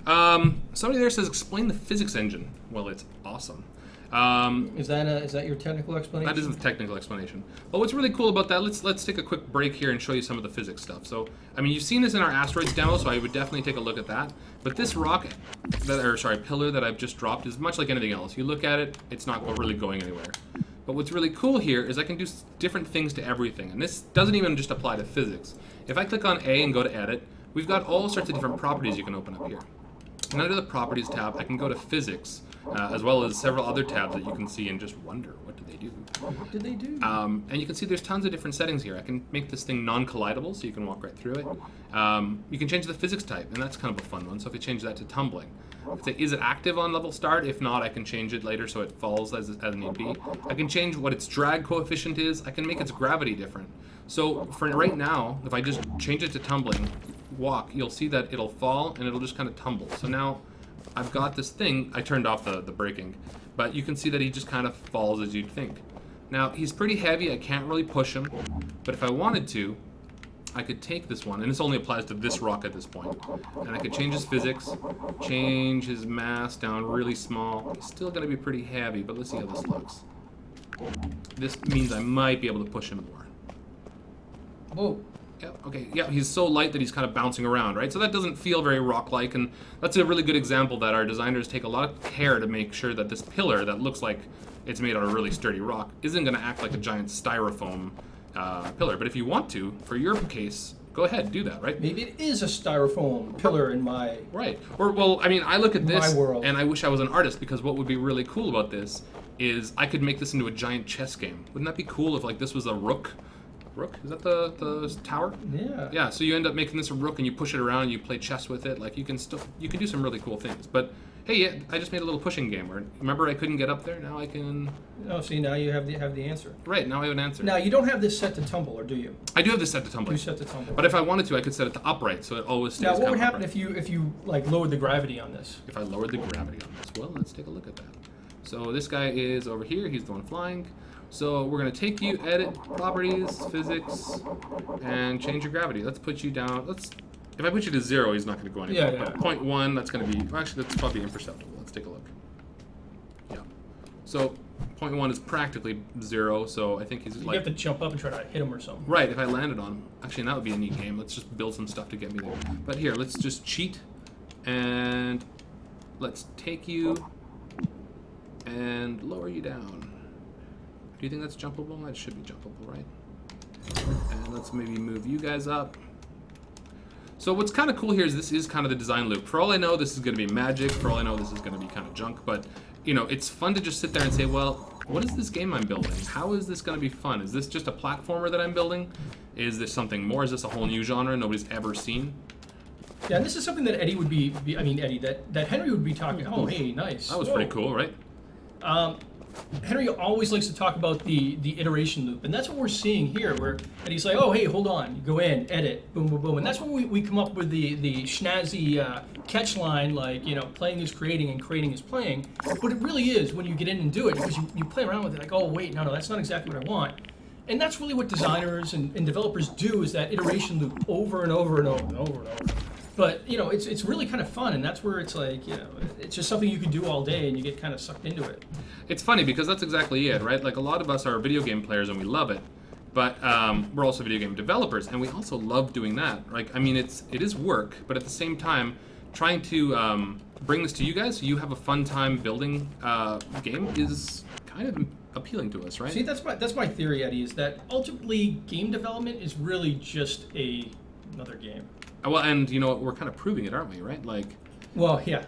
Somebody there says explain the physics engine. Well, it's awesome. Is that your technical explanation? That is the technical explanation. Well, what's really cool about that? Let's take a quick break here and show you some of the physics stuff. So, I mean, you've seen this in our asteroids demo, so I would definitely take a look at that. But this pillar that I've just dropped is much like anything else. You look at it, it's not really going anywhere. But what's really cool here is I can do different things to everything. And this doesn't even just apply to physics. If I click on A and go to edit, we've got all sorts of different properties you can open up here. And under the properties tab, I can go to physics, as well as several other tabs that you can see and just wonder, what do they do? What do they do? And you can see there's tons of different settings here. I can make this thing non-collidable, so you can walk right through it. You can change the physics type, and that's kind of a fun one. So if you change that to tumbling, I can say, is it active on level start? If not, I can change it later so it falls as need be. I can change what its drag coefficient is. I can make its gravity different. So for right now, if I just change it to tumbling, walk, you'll see that it'll fall and it'll just kind of tumble. So now I've got this thing. I turned off the braking, but you can see that he just kind of falls as you'd think. Now he's pretty heavy. I can't really push him, but if I wanted to, I could take this one, and this only applies to this rock at this point, and I could change his physics, change his mass down really small. He's still going to be pretty heavy, but let's see how this looks. This means I might be able to push him more. Whoa. Yeah, okay, yeah, he's so light that he's kind of bouncing around, right? So that doesn't feel very rock-like, and that's a really good example that our designers take a lot of care to make sure that this pillar that looks like it's made out of really sturdy rock isn't going to act like a giant styrofoam pillar. But if you want to, for your case, go ahead, do that, right? Maybe it is a styrofoam pillar in my... Right. Or, well, I mean, I look at this, my world. and I wish I was an artist, because what would be really cool about this is I could make this into a giant chess game. Wouldn't that be cool if, like, this was a rook? Rook? Is that the tower? Yeah. Yeah, so you end up making this a rook and you push it around and you play chess with it. Like, you can do some really cool things. But hey, yeah, I just made a little pushing game where, remember I couldn't get up there? Now I can... Oh, see, now you have the answer. Right, now I have an answer. Now, you don't have this set to tumble, or do you? I do have this set to tumbling. You set to tumble. But if I wanted to, I could set it to upright, so it always stays Now, what would kind of happen upright. if you like lowered the gravity on this? If I lowered the gravity on this? Well, let's take a look at that. So this guy is over here, he's the one flying. So we're gonna take you, edit, properties, physics, and change your gravity. Let's put you down, if I put you to 0, he's not gonna go anywhere. Yeah. But 0.1, that's gonna be, well, actually that's probably imperceptible. Let's take a look. Yeah. So 0.1 is practically 0, so I think he's You like... have to jump up and try to hit him or something. Right, if I landed on him. Actually, that would be a neat game. Let's just build some stuff to get me there. But here, let's just cheat, and let's take you and lower you down. Do you think that's jumpable? That should be jumpable, right? And let's maybe move you guys up. So what's kind of cool here is this is kind of the design loop. For all I know, this is going to be magic. For all I know, this is going to be kind of junk. But, you know, it's fun to just sit there and say, well, what is this game I'm building? How is this going to be fun? Is this just a platformer that I'm building? Is this something more? Is this a whole new genre nobody's ever seen? Yeah, and this is something that Eddie would be I mean, Eddie, that Henry would be talking. Oh, hey, nice. That was pretty cool, right? Henry always likes to talk about the iteration loop, and that's what we're seeing here, where Eddie's like, oh, hey, hold on, you go in, edit, boom, boom, boom, and that's when we come up with the snazzy catch line, like, you know, playing is creating and creating is playing. But it really is when you get in and do it, because you play around with it, like, oh, wait, no, that's not exactly what I want. And that's really what designers and developers do, is that iteration loop over and over and over and over and over. But, you know, it's really kind of fun, and that's where it's like, you know, it's just something you can do all day, and you get kind of sucked into it. It's funny, because that's exactly it, right? Like, a lot of us are video game players, and we love it. But we're also video game developers, and we also love doing that. Like, I mean, it is work, but at the same time, trying to bring this to you guys so you have a fun time building a game is kind of appealing to us, right? See, that's my theory, Eddie, is that ultimately game development is really just another game. Well, and you know, we're kind of proving it, aren't we? Right? Like, well, yeah,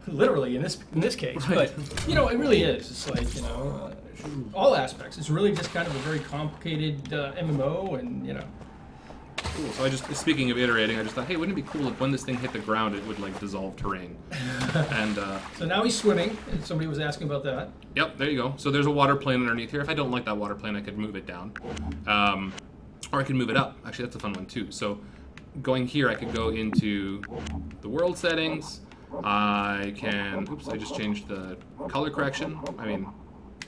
literally in this case. Right. But you know, it really is. It's like, you know, all aspects. It's really just kind of a very complicated MMO, and you know. Cool. So speaking of iterating, I just thought, hey, wouldn't it be cool if when this thing hit the ground, it would like dissolve terrain? And so now he's swimming. And somebody was asking about that. Yep, there you go. So there's a water plane underneath here. If I don't like that water plane, I could move it down, or I could move it up. Actually, that's a fun one too. So going here, I could go into the world settings. I can, oops, I just changed the color correction. I mean,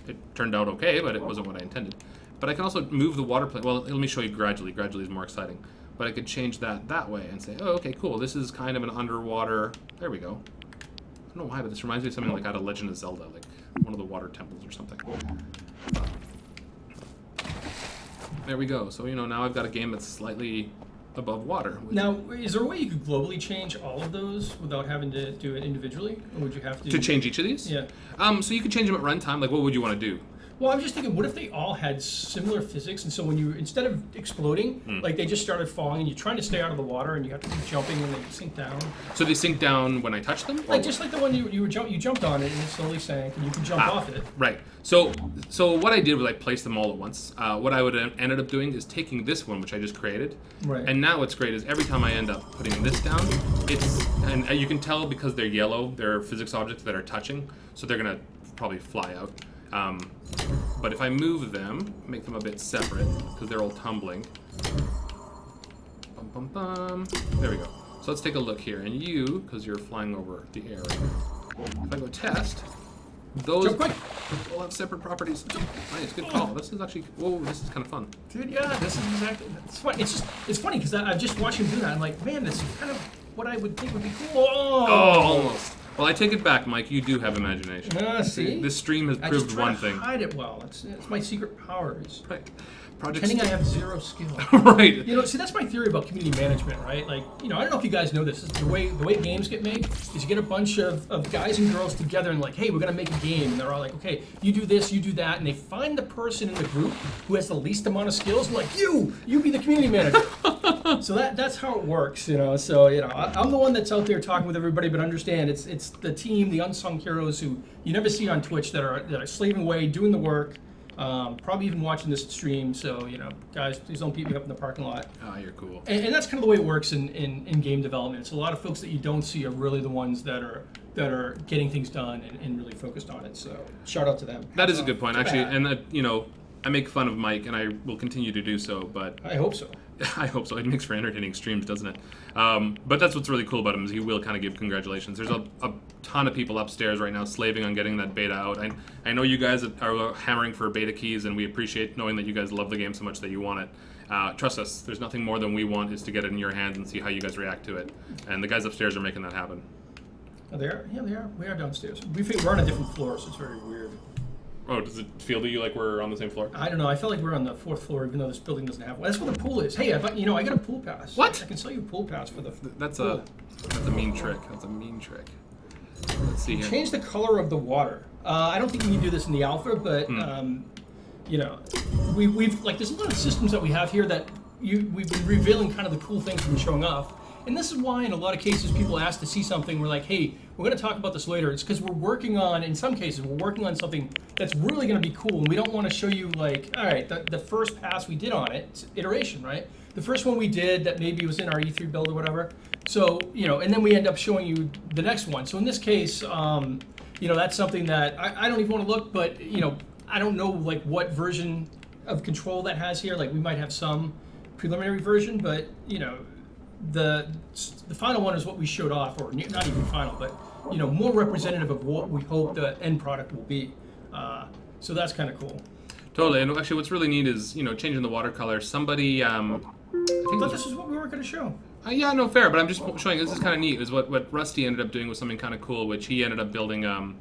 it turned out okay, but it wasn't what I intended. But I can also move the water plane. Well, let me show you gradually. Gradually is more exciting. But I could change that way and say, oh, okay, cool. This is kind of an underwater, there we go. I don't know why, but this reminds me of something like out of Legend of Zelda, like one of the water temples or something. There we go. So, you know, now I've got a game that's slightly above water. Now, is there a way you could globally change all of those without having to do it individually? Or would you have to... To change each of these? Yeah. So you could change them at runtime. Like, what would you want to do? Well, I'm just thinking, what if they all had similar physics, and so when you, instead of exploding, like they just started falling, and you're trying to stay out of the water, and you have to keep jumping, and they sink down. So they sink down when I touch them? Like just like the one you jumped on it, and it slowly sank, and you can jump off it. Right. So what I did was I placed them all at once. What I would have ended up doing is taking this one, which I just created, Right. and now what's great is every time I end up putting this down, and you can tell because they're yellow, they're physics objects that are touching, so they're gonna probably fly out. But if I move them, make them a bit separate, because they're all tumbling. Bum, bum, bum. There we go. So let's take a look here. And you, because you're flying over the air right now. If I go test, those Jump quick. all have separate properties. Nice, good call. This is actually, whoa, this is kind of fun. Dude, yeah, this is exactly. It's fun. It's funny because I've just watched him do that. I'm like, man, this is kind of what I would think would be cool. Oh, almost. Well, I take it back, Mike. You do have imagination. See? This stream has I just proved try one to thing. hide it well. It's my secret powers. Right. Pretending I have zero skill. Right. You know, see, that's my theory about community management, right? Like, you know, I don't know if you guys know this. The way games get made is you get a bunch of guys and girls together and like, hey, we're gonna make a game, and they're all like, okay, you do this, you do that, and they find the person in the group who has the least amount of skills, and like, you be the community manager. So that's how it works, you know. So you know, I'm the one that's out there talking with everybody, but understand it's the team, the unsung heroes who you never see on Twitch that are slaving away, doing the work. Probably even watching this stream, so you know, guys, please don't beat me up in the parking lot. Oh, you're cool. And that's kind of the way it works in game development. It's a lot of folks that you don't see are really the ones that are getting things done and really focused on it. So shout out to them. That is a good point, actually. And you know, I make fun of Mike, and I will continue to do so. But I hope so. I hope so. It makes for entertaining streams, doesn't it? But that's what's really cool about him is he will kind of give congratulations. There's a ton of people upstairs right now slaving on getting that beta out. I know you guys are hammering for beta keys, and we appreciate knowing that you guys love the game so much that you want it. Trust us, there's nothing more than we want is to get it in your hands and see how you guys react to it. And the guys upstairs are making that happen. Oh, they are? Yeah, they are. We are downstairs. We're on a different floor, so it's very weird. Oh, does it feel to you like we're on the same floor? I don't know. I feel like we're on the 4th floor, even though this building doesn't have one. That's where the pool is. Hey, I got a pool pass. What? I can sell you a pool pass for the That's pool. a mean trick. That's a mean trick. Let's see here. Change the color of the water. I don't think you can do this in the alpha, but you know, we've like there's a lot of systems that we have here that we've been revealing kind of the cool things we've been showing off. And this is why, in a lot of cases, people ask to see something. We're like, hey, we're going to talk about this later. It's because we're working on, in some cases, we're working on something that's really going to be cool. And we don't want to show you, like, all right, the first pass we did on it, it's iteration, right? The first one we did that maybe was in our E3 build or whatever. So, you know, and then we end up showing you the next one. So in this case, you know, that's something that I don't even want to look, but, you know, I don't know, like, what version of control that has here. Like, we might have some preliminary version, but, you know, the final one is what we showed off, or not even final, but you know, more representative of what we hope the end product will be. So that's kind of cool. Totally, and actually, what's really neat is changing the watercolor. Somebody, I thought this is what we were going to show. Yeah, no, fair, but I'm just showing. This is kind of neat. Is what Rusty ended up doing was something kind of cool, which he ended up building.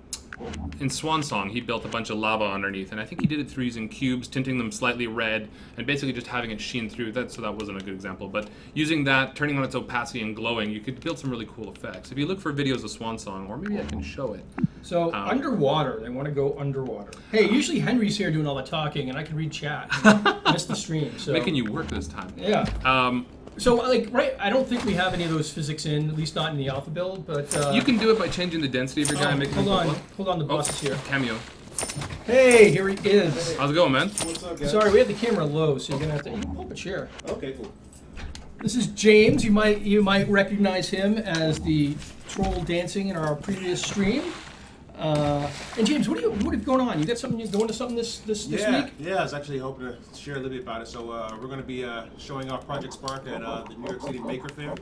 In Swan Song, he built a bunch of lava underneath, and I think he did it through using cubes, tinting them slightly red, and basically just having it sheen through. So that wasn't a good example, but using that, turning on its opacity and glowing, you could build some really cool effects. If you look for videos of Swan Song, or maybe I can show it. So underwater, they want to go underwater. Hey, usually Henry's here doing all the talking, and I can read chat. I missed the stream. So making you work this time. Yeah. So, like, right, I don't think we have any of those physics in, at least not in the alpha build, but... you can do it by changing the density of your guy and making him hold on, the boss is here. Cameo. Hey, here he is. How's it going, man? What's up, guys? Sorry, we had the camera low, so you're going to have to... You can pull up a chair. Okay, cool. This is James. You might recognize him as the troll dancing in our previous stream. And James, what are you going on? You got something? You going to something this week? Yeah, I was actually hoping to share a little bit about it. So we're going to be showing off Project.Spark at the New York City Maker Faire.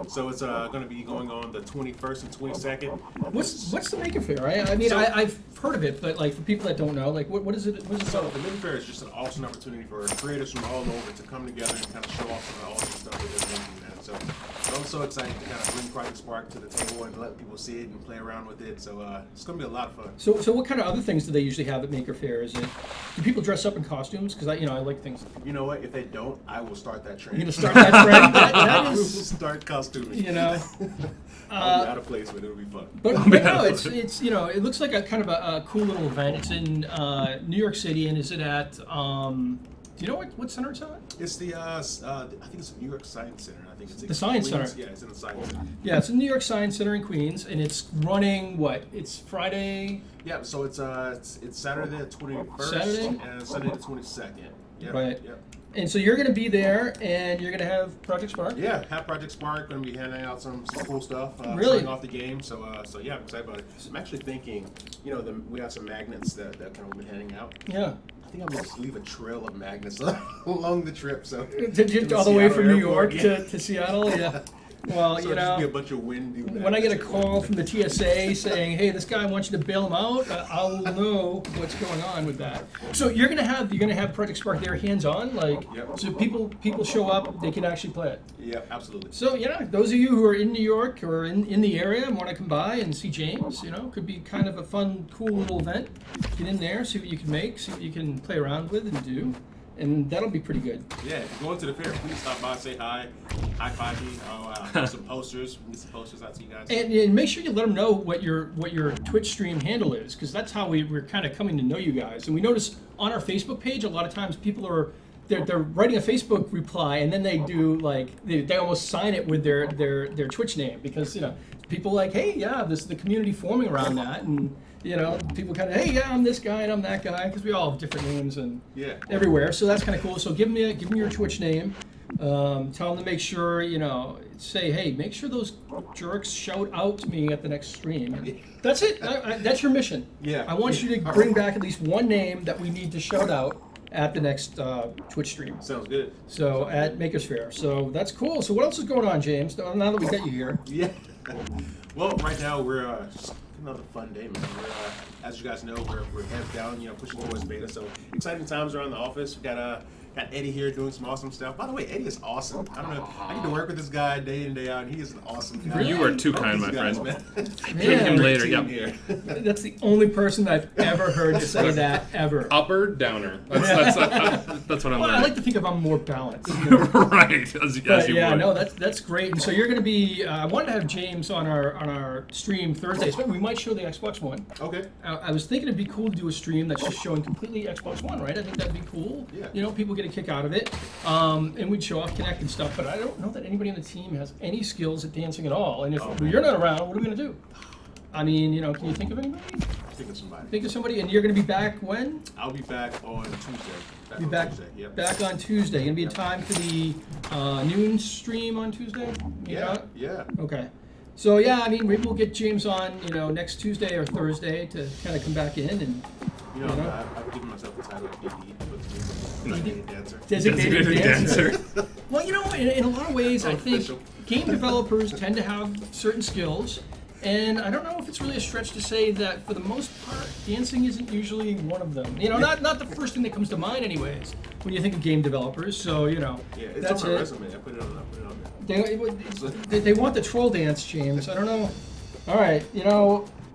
So it's going to be going on the 21st and 22nd. What's the Maker Faire? I mean, I've heard of it, but like for people that don't know, like what is it? What is it? So the Maker Faire is just an awesome opportunity for creators from all over to come together and kind of show off some of the awesome stuff that they're making. And so what I'm so excited to kind of bring Project Spark to the table and let people see it and play around with it. So it's going to be a lot of fun. So what kind of other things do they usually have at Maker Faire? Do people dress up in costumes? Because I like things. You know what? If they don't, I will start that trend. You're gonna start that trend. That I will is, start costuming. you know. I'll be out of place, but it'll be fun. But no, it's it looks like a kind of a cool little event. It's in New York City, and is it at? Do you know what center it's at? It's the I think it's the New York Science Center. I think it's The Science Queens. Center. Yeah, it's in the Science Center. Yeah, it's in New York Science Center in Queens, and it's running what? It's Friday. Yeah, so it's Saturday the 21st Saturday? and Sunday the 22nd. Yep, Right. Yep. And so you're going to be there, and you're going to have Project Spark. Yeah, have Project Spark. Going to be handing out some cool stuff. Really? Showing off the game. So yeah, I'm excited about it. I'm actually thinking, we have some magnets that kind of been handing out. Yeah. I think I'm gonna just leave a trail of magnets along the trip. So All the way Seattle from New Airport, York yeah. to Seattle. Yeah. Well, So it'll just be a bunch of windy magnets. when I get a call from the TSA saying, "Hey, this guy wants you to bail him out," I'll know what's going on with that. So you're gonna have Project Spark there, hands on, like Yep. so people show up, they can actually play it. Yeah, absolutely. So those of you who are in New York or in the area and want to come by and see James, could be kind of a fun, cool little event. Get in there, see what you can make, see what you can play around with and do. And that'll be pretty good. Yeah, if you're going to the fair, please stop by, say hi, high five me. Have some posters. We can get some posters out to you guys. And make sure you let them know what your Twitch stream handle is, because that's how we're kind of coming to know you guys. And we notice on our Facebook page, a lot of times people are they're writing a Facebook reply, and then they do they almost sign it with their Twitch name, because people like, hey, yeah, this is the community forming around that, and people kind of, hey, yeah, I'm this guy and I'm that guy, because we all have different names and everywhere. So that's kind of cool. So give me your Twitch name. Tell them to make sure, say, hey, make sure those jerks shout out to me at the next stream. And that's it. That's your mission. Yeah. I want you to bring back at least one name that we need to shout out at the next Twitch stream. Sounds good. So at Maker's Faire. So that's cool. So what else is going on, James? Now that we got you here. Yeah. Well, right now we're just another fun day, man. We're, as you guys know, we're heads down, pushing towards beta. So exciting times around the office. We got Eddie here doing some awesome stuff. By the way, Eddie is awesome. I don't know. I get to work with this guy day in, day out, and he is an awesome guy. You are too Love kind, these my guys, friend. man. Yeah. Him later. Team Yep. here. That's the only person I've ever heard say that ever. Upper, downer. That's what I'm Well, I learning. like to think of I'm more balanced. Right, as But you yeah, would. no, that's great. And so you're going to be. I wanted to have James on our stream Thursdays, but we might show the Xbox One. Okay. I was thinking it'd be cool to do a stream that's just showing completely Xbox One, right? I think that'd be cool. Yeah. People get a kick out of it, and we'd show off Kinect and stuff. But I don't know that anybody on the team has any skills at dancing at all. And if you're not around, what are we going to do? I mean, can you think of anybody? Think of somebody. Think of somebody, and you're going to be back when? I'll be back on Tuesday. Be on back Tuesday. Yep. back on Tuesday. Gonna be in time for the noon stream on Tuesday. Yeah. Okay. So yeah, I mean, maybe we'll get James on, next Tuesday or Thursday to kind of come back in and. I've given myself the title of DD, designated dancer. Designated dancer. Well, in a lot of ways, I think Official. game developers tend to have certain skills, and I don't know if it's really a stretch to say that for the most part, dancing isn't usually one of them. Not the first thing that comes to mind, anyways, when you think of game developers. So Yeah, it's that's on my it. resume. I put it on there. They want the troll dance, James. I don't know. All right,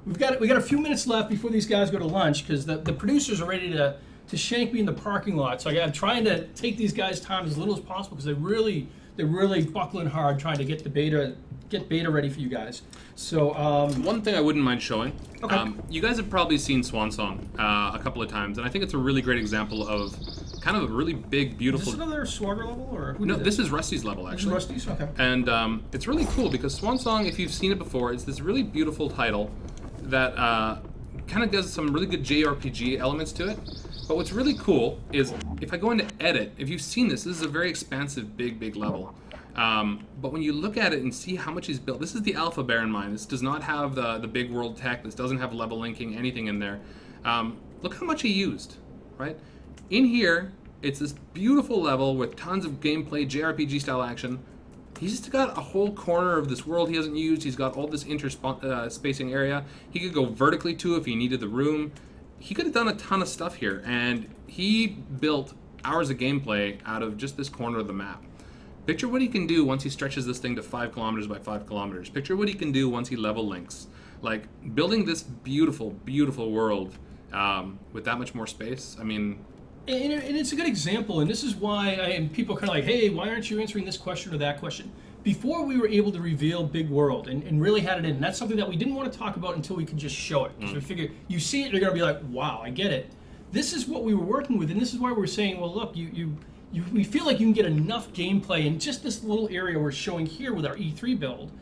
we got a few minutes left before these guys go to lunch, because the producers are ready to shank me in the parking lot. So I'm trying to take these guys' time as little as possible, because they're really buckling hard trying to get beta ready for you guys. So One thing I wouldn't mind showing. Okay. You guys have probably seen Swan Song a couple of times, and I think it's a really great example of kind of a really big, is beautiful. this another Swagger level, or who No, did this is Rusty's level This is actually. Rusty's? Okay. And it's really cool because Swan Song, if you've seen it before, it's this really beautiful title that kind of does some really good JRPG elements to it. But what's really cool is if I go into edit, if you've seen this is a very expansive, big level. But when you look at it and see how much he's built, this is the alpha, bear in mind. This does not have the big world tech. This doesn't have level linking, anything in there. Look how much he used, right? In here, it's this beautiful level with tons of gameplay, JRPG style action. He's just got a whole corner of this world he hasn't used. He's got all this spacing area. He could go vertically too if he needed the room. He could have done a ton of stuff here, and he built hours of gameplay out of just this corner of the map. Picture what he can do once he stretches this thing to 5 kilometers by 5 kilometers. Picture what he can do once he level links. Like, building this beautiful, beautiful world with that much more space, I mean... And it's a good example, and this is why and people are kind of like, hey, why aren't you answering this question or that question? Before we were able to reveal Big World and really had it in, and that's something that we didn't want to talk about until we could just show it. Because we figured, you see it, you're going to be like, wow, I get it. This is what we were working with, and this is why we're saying, well, look, we feel like you can get enough gameplay in just this little area we're showing here with our E3 build,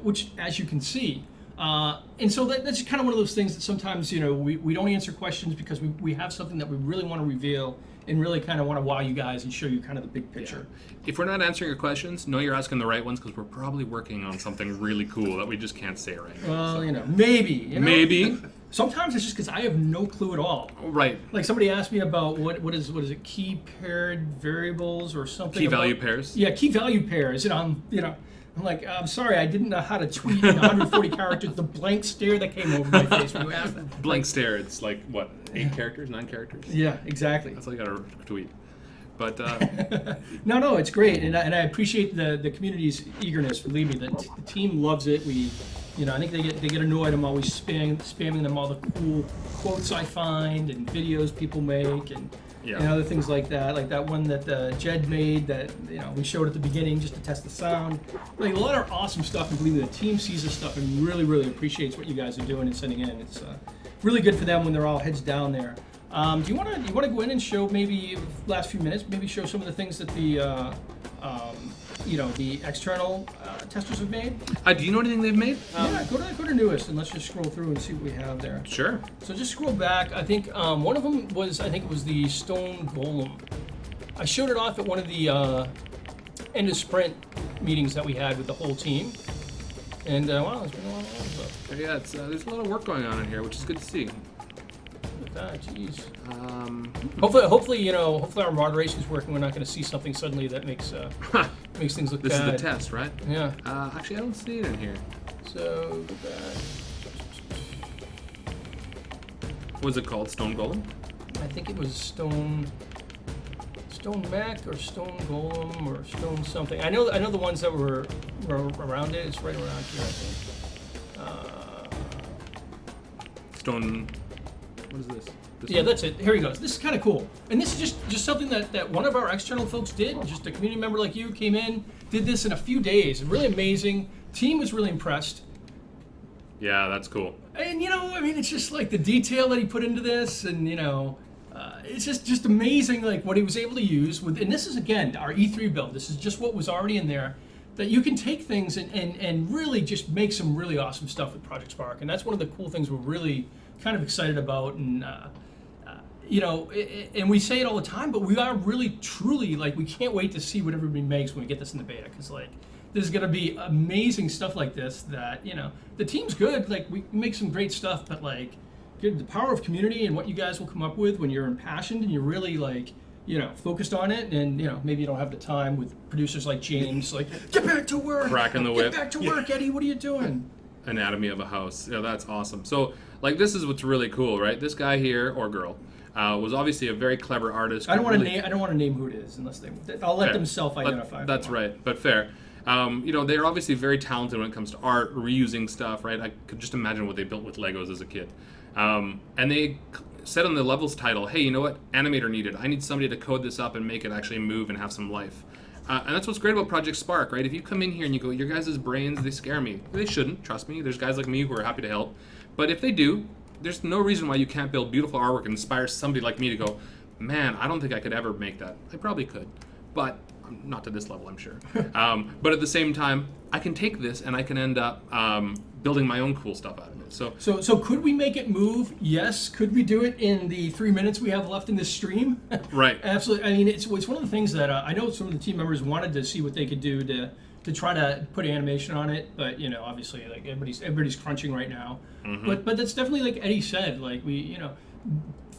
which, as you can see. And so that's kind of one of those things that sometimes, we don't answer questions because we have something that we really want to reveal and really kind of want to wow you guys and show you kind of the big picture. Yeah. If we're not answering your questions, know you're asking the right ones because we're probably working on something really cool that we just can't say right now. Well, maybe. Maybe. Sometimes it's just because I have no clue at all. Right. Like somebody asked me about what is it, key paired variables or something. Key value pairs. Yeah, key value pairs, and I'm like, I'm sorry, I didn't know how to tweet in 140 characters. The blank stare that came over my face when you asked that. Blank stare. It's like what, 8 characters, 9 characters? Yeah, exactly. That's all you got to tweet. But no, it's great, and I appreciate the community's eagerness. Believe me, the team loves it. I think they get annoyed. I'm always spamming them all the cool quotes I find and videos people make and other things like that one that Jed made that we showed at the beginning just to test the sound. Like a lot of awesome stuff, and believe me, the team sees this stuff and really, really appreciates what you guys are doing and sending in. It's really good for them when they're all heads down there. Do you want to go in and show maybe last few minutes, maybe show some of the things that the external testers have made? Do you know anything they've made? Yeah, go to newest and let's just scroll through and see what we have there. Sure. So just scroll back. I think one of them was, it was the Stone Golem. I showed it off at one of the end of sprint meetings that we had with the whole team. And wow, it's been a lot of stuff. Yeah, there's a lot of work going on in here, which is good to see. Jeez. Hopefully our moderation is working. We're not going to see something suddenly that makes things look this bad. This is the test, right? Yeah. Actually, I don't see it in here. So go back. What was it called? Stone Golem? I think it was Stone Mech or Stone Golem or Stone something. I know the ones that were around it. It's right around here, I think. Stone. What is this? That's it. Here he goes. This is kind of cool. And this is just something that one of our external folks did. Just a community member like you came in, did this in a few days. Really amazing. Team was really impressed. Yeah, that's cool. And it's just like the detail that he put into this, and it's just amazing, like what he was able to use with. And this is again our E3 build. This is just what was already in there. That you can take things and really just make some really awesome stuff with Project Spark. And that's one of the cool things we're really kind of excited about, and and we say it all the time, but we are really truly like we can't wait to see what everybody makes when we get this in the beta, because like there's gonna be amazing stuff like this that the team's good, like we make some great stuff, but like the power of community and what you guys will come up with when you're impassioned and you're really like focused on it, and maybe you don't have the time with producers like James, like get back to work, cracking the whip, get back to work, Eddie, what are you doing? Anatomy of a house. Yeah, that's awesome. So like this is what's really cool, right? This guy here or girl was obviously a very clever artist. I don't want to name who it is unless I'll let them self-identify. That's right, but fair. They're obviously very talented when it comes to art, reusing stuff, right? I could just imagine what they built with Legos as a kid. And they said on the levels title, hey, you know what? Animator needed. I need somebody to code this up and make it actually move and have some life. And that's what's great about Project Spark, right? If you come in here and you go, your guys' brains, they scare me. They shouldn't, trust me. There's guys like me who are happy to help. But if they do, there's no reason why you can't build beautiful artwork and inspire somebody like me to go, man, I don't think I could ever make that. I probably could, but not to this level, I'm sure. But at the same time, I can take this and I can end up building my own cool stuff out of it. So could we make it move? Yes. Could we do it in the 3 minutes we have left in this stream? Right. Absolutely. I mean, it's one of the things that I know some of the team members wanted to see what they could do to try to put animation on it, but obviously, like everybody's crunching right now. Mm-hmm. But that's definitely like Eddie said. Like we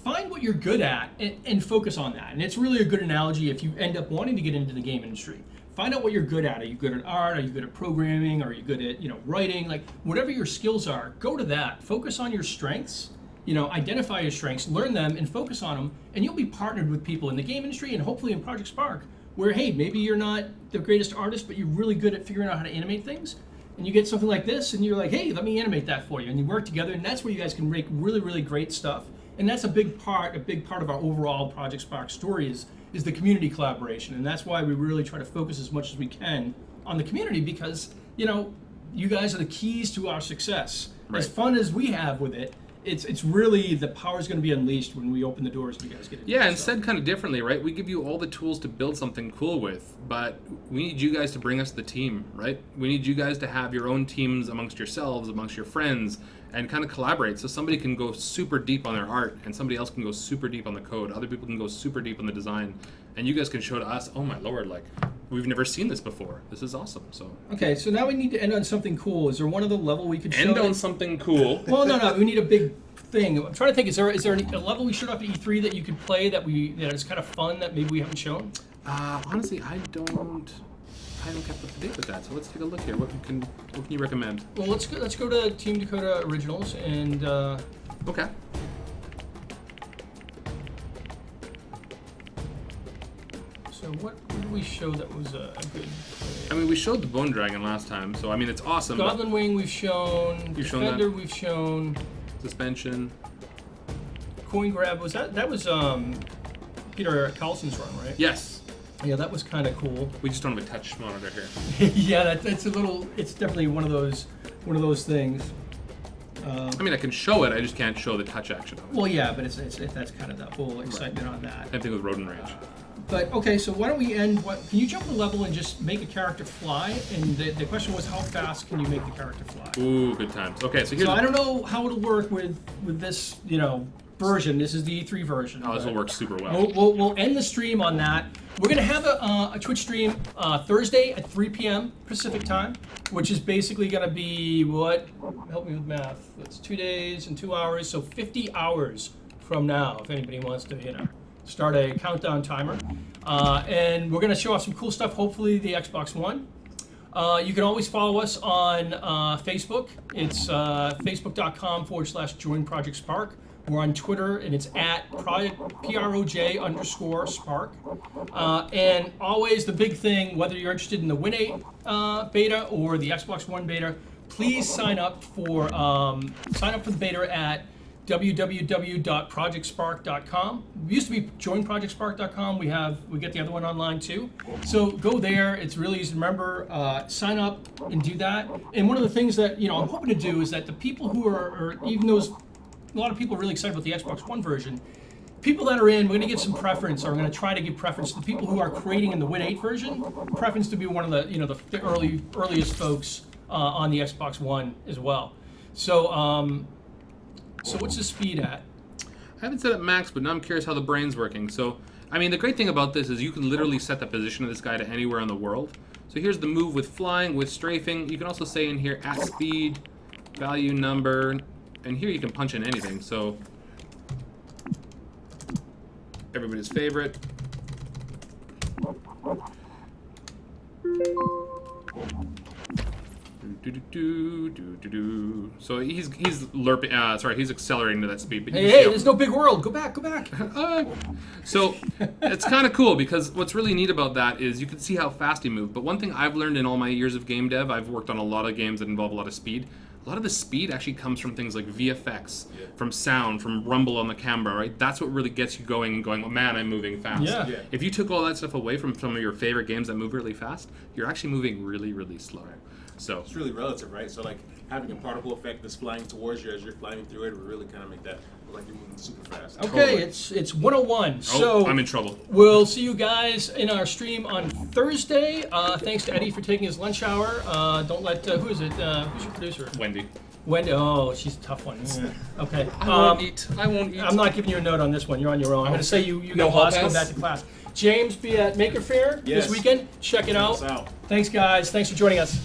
find what you're good at and focus on that. And it's really a good analogy if you end up wanting to get into the game industry. Find out what you're good at. Are you good at art? Are you good at programming? Are you good at writing? Like whatever your skills are, go to that. Focus on your strengths. Identify your strengths, learn them, and focus on them. And you'll be partnered with people in the game industry and hopefully in Project Spark where, hey, maybe you're not the greatest artist, but you're really good at figuring out how to animate things. And you get something like this, and you're like, hey, let me animate that for you. And you work together, and that's where you guys can make really, really great stuff. And that's a big part of our overall Project Spark story is the community collaboration. And that's why we really try to focus as much as we can on the community, because, you know, you guys are the keys to our success. Right. As fun as we have with it, it's really, the power's going to be unleashed when we open the doors and you guys get it. Yeah, and said kind of differently, right? We give you all the tools to build something cool with, but we need you guys to bring us the team, right? We need you guys to have your own teams amongst yourselves, amongst your friends, and kind of collaborate. So somebody can go super deep on their art, and somebody else can go super deep on the code. Other people can go super deep on the design, and you guys can show to us, oh my lord, like, we've never seen this before. This is awesome. So Okay, so now we need to end on something cool. Is there one other level we could show? end on something cool. Well, no, we need a big thing. I'm trying to think. Is there a level we showed off at E3 that you could play that is kind of fun that maybe we haven't shown? Honestly, I don't kept up to date with that. So let's take a look here. What can you recommend? Well, let's go to Team Dakota Originals and. Okay. So what did we show that was a good? I mean, we showed the Bone Dragon last time, so I mean, it's awesome. but Goblin Wing we've shown. You've shown Defender that? we've shown. Suspension. Coin grab was that was Peter Carlson's run, right? Yes. Yeah, that was kind of cool. We just don't have a touch monitor here. Yeah, that's a little. It's definitely one of those things. I mean, I can show it. I just can't show the touch action of it. Well, yeah, but that's kind of the whole excitement on that. Same thing with Rodent Rage. But okay, so why don't we end? Can you jump a level and just make a character fly? And the question was, how fast can you make the character fly? Ooh, good times. Okay, so here's. So I don't know how it'll work with this, version. This is the E3 version. Oh, this will work super well. We'll end the stream on that. We're gonna have a Twitch stream Thursday at 3 p.m. Pacific time, which is basically gonna be what? Help me with math. That's 2 days and 2 hours, so 50 hours from now. If anybody wants to, start a countdown timer, and we're gonna show off some cool stuff. Hopefully, the Xbox One. You can always follow us on Facebook. It's facebook.com/join Project Spark. We're on Twitter, and it's at PROJ_Spark. And always the big thing, whether you're interested in the Win8 beta or the Xbox One beta, please sign up for the beta at www.projectspark.com. We used to be joinprojectspark.com. We get the other one online too. So go there. It's really easy to remember. Sign up and do that. And one of the things that I'm hoping to do is that the people who are even those. A lot of people are really excited about the Xbox One version. People that are in, we're going to give some preference, or we're going to try to give preference to the people who are creating in the Win8 version. Preference to be one of the, the earliest folks on the Xbox One as well. So, so what's the speed at? I haven't set it max, but now I'm curious how the brain's working. So, I mean, the great thing about this is you can literally set the position of this guy to anywhere in the world. So here's the move with flying, with strafing. You can also say in here at speed, value number. And here you can punch in anything, so everybody's favorite. So he's lerping. Sorry, he's accelerating to that speed. But Hey, there's no big world. Go back. So it's kind of cool because what's really neat about that is you can see how fast he moved. But one thing I've learned in all my years of game dev, I've worked on a lot of games that involve a lot of speed. A lot of the speed actually comes from things like VFX, from sound, from rumble on the camera, right? That's what really gets you going and going, oh man, I'm moving fast. Yeah. If you took all that stuff away from some of your favorite games that move really fast, you're actually moving really, really slow. So it's really relative, right? So like having a particle effect that's flying towards you as you're flying through it will really kind of make that look like you're moving super fast. Okay, Totally. it's 101. So I'm in trouble. We'll see you guys in our stream on Thursday. Thanks to Eddie for taking his lunch hour. Don't let who is it? Who's your producer? Wendy. Wendy. Oh, she's a tough one. Yeah. Okay. I won't eat. I'm not giving you a note on this one. You're on your own. I'm going to say you No got lost. hall Go pass? back to class. James, be at Maker Faire Yes. this weekend. Check it out. Check us out. Thanks, guys. Thanks for joining us.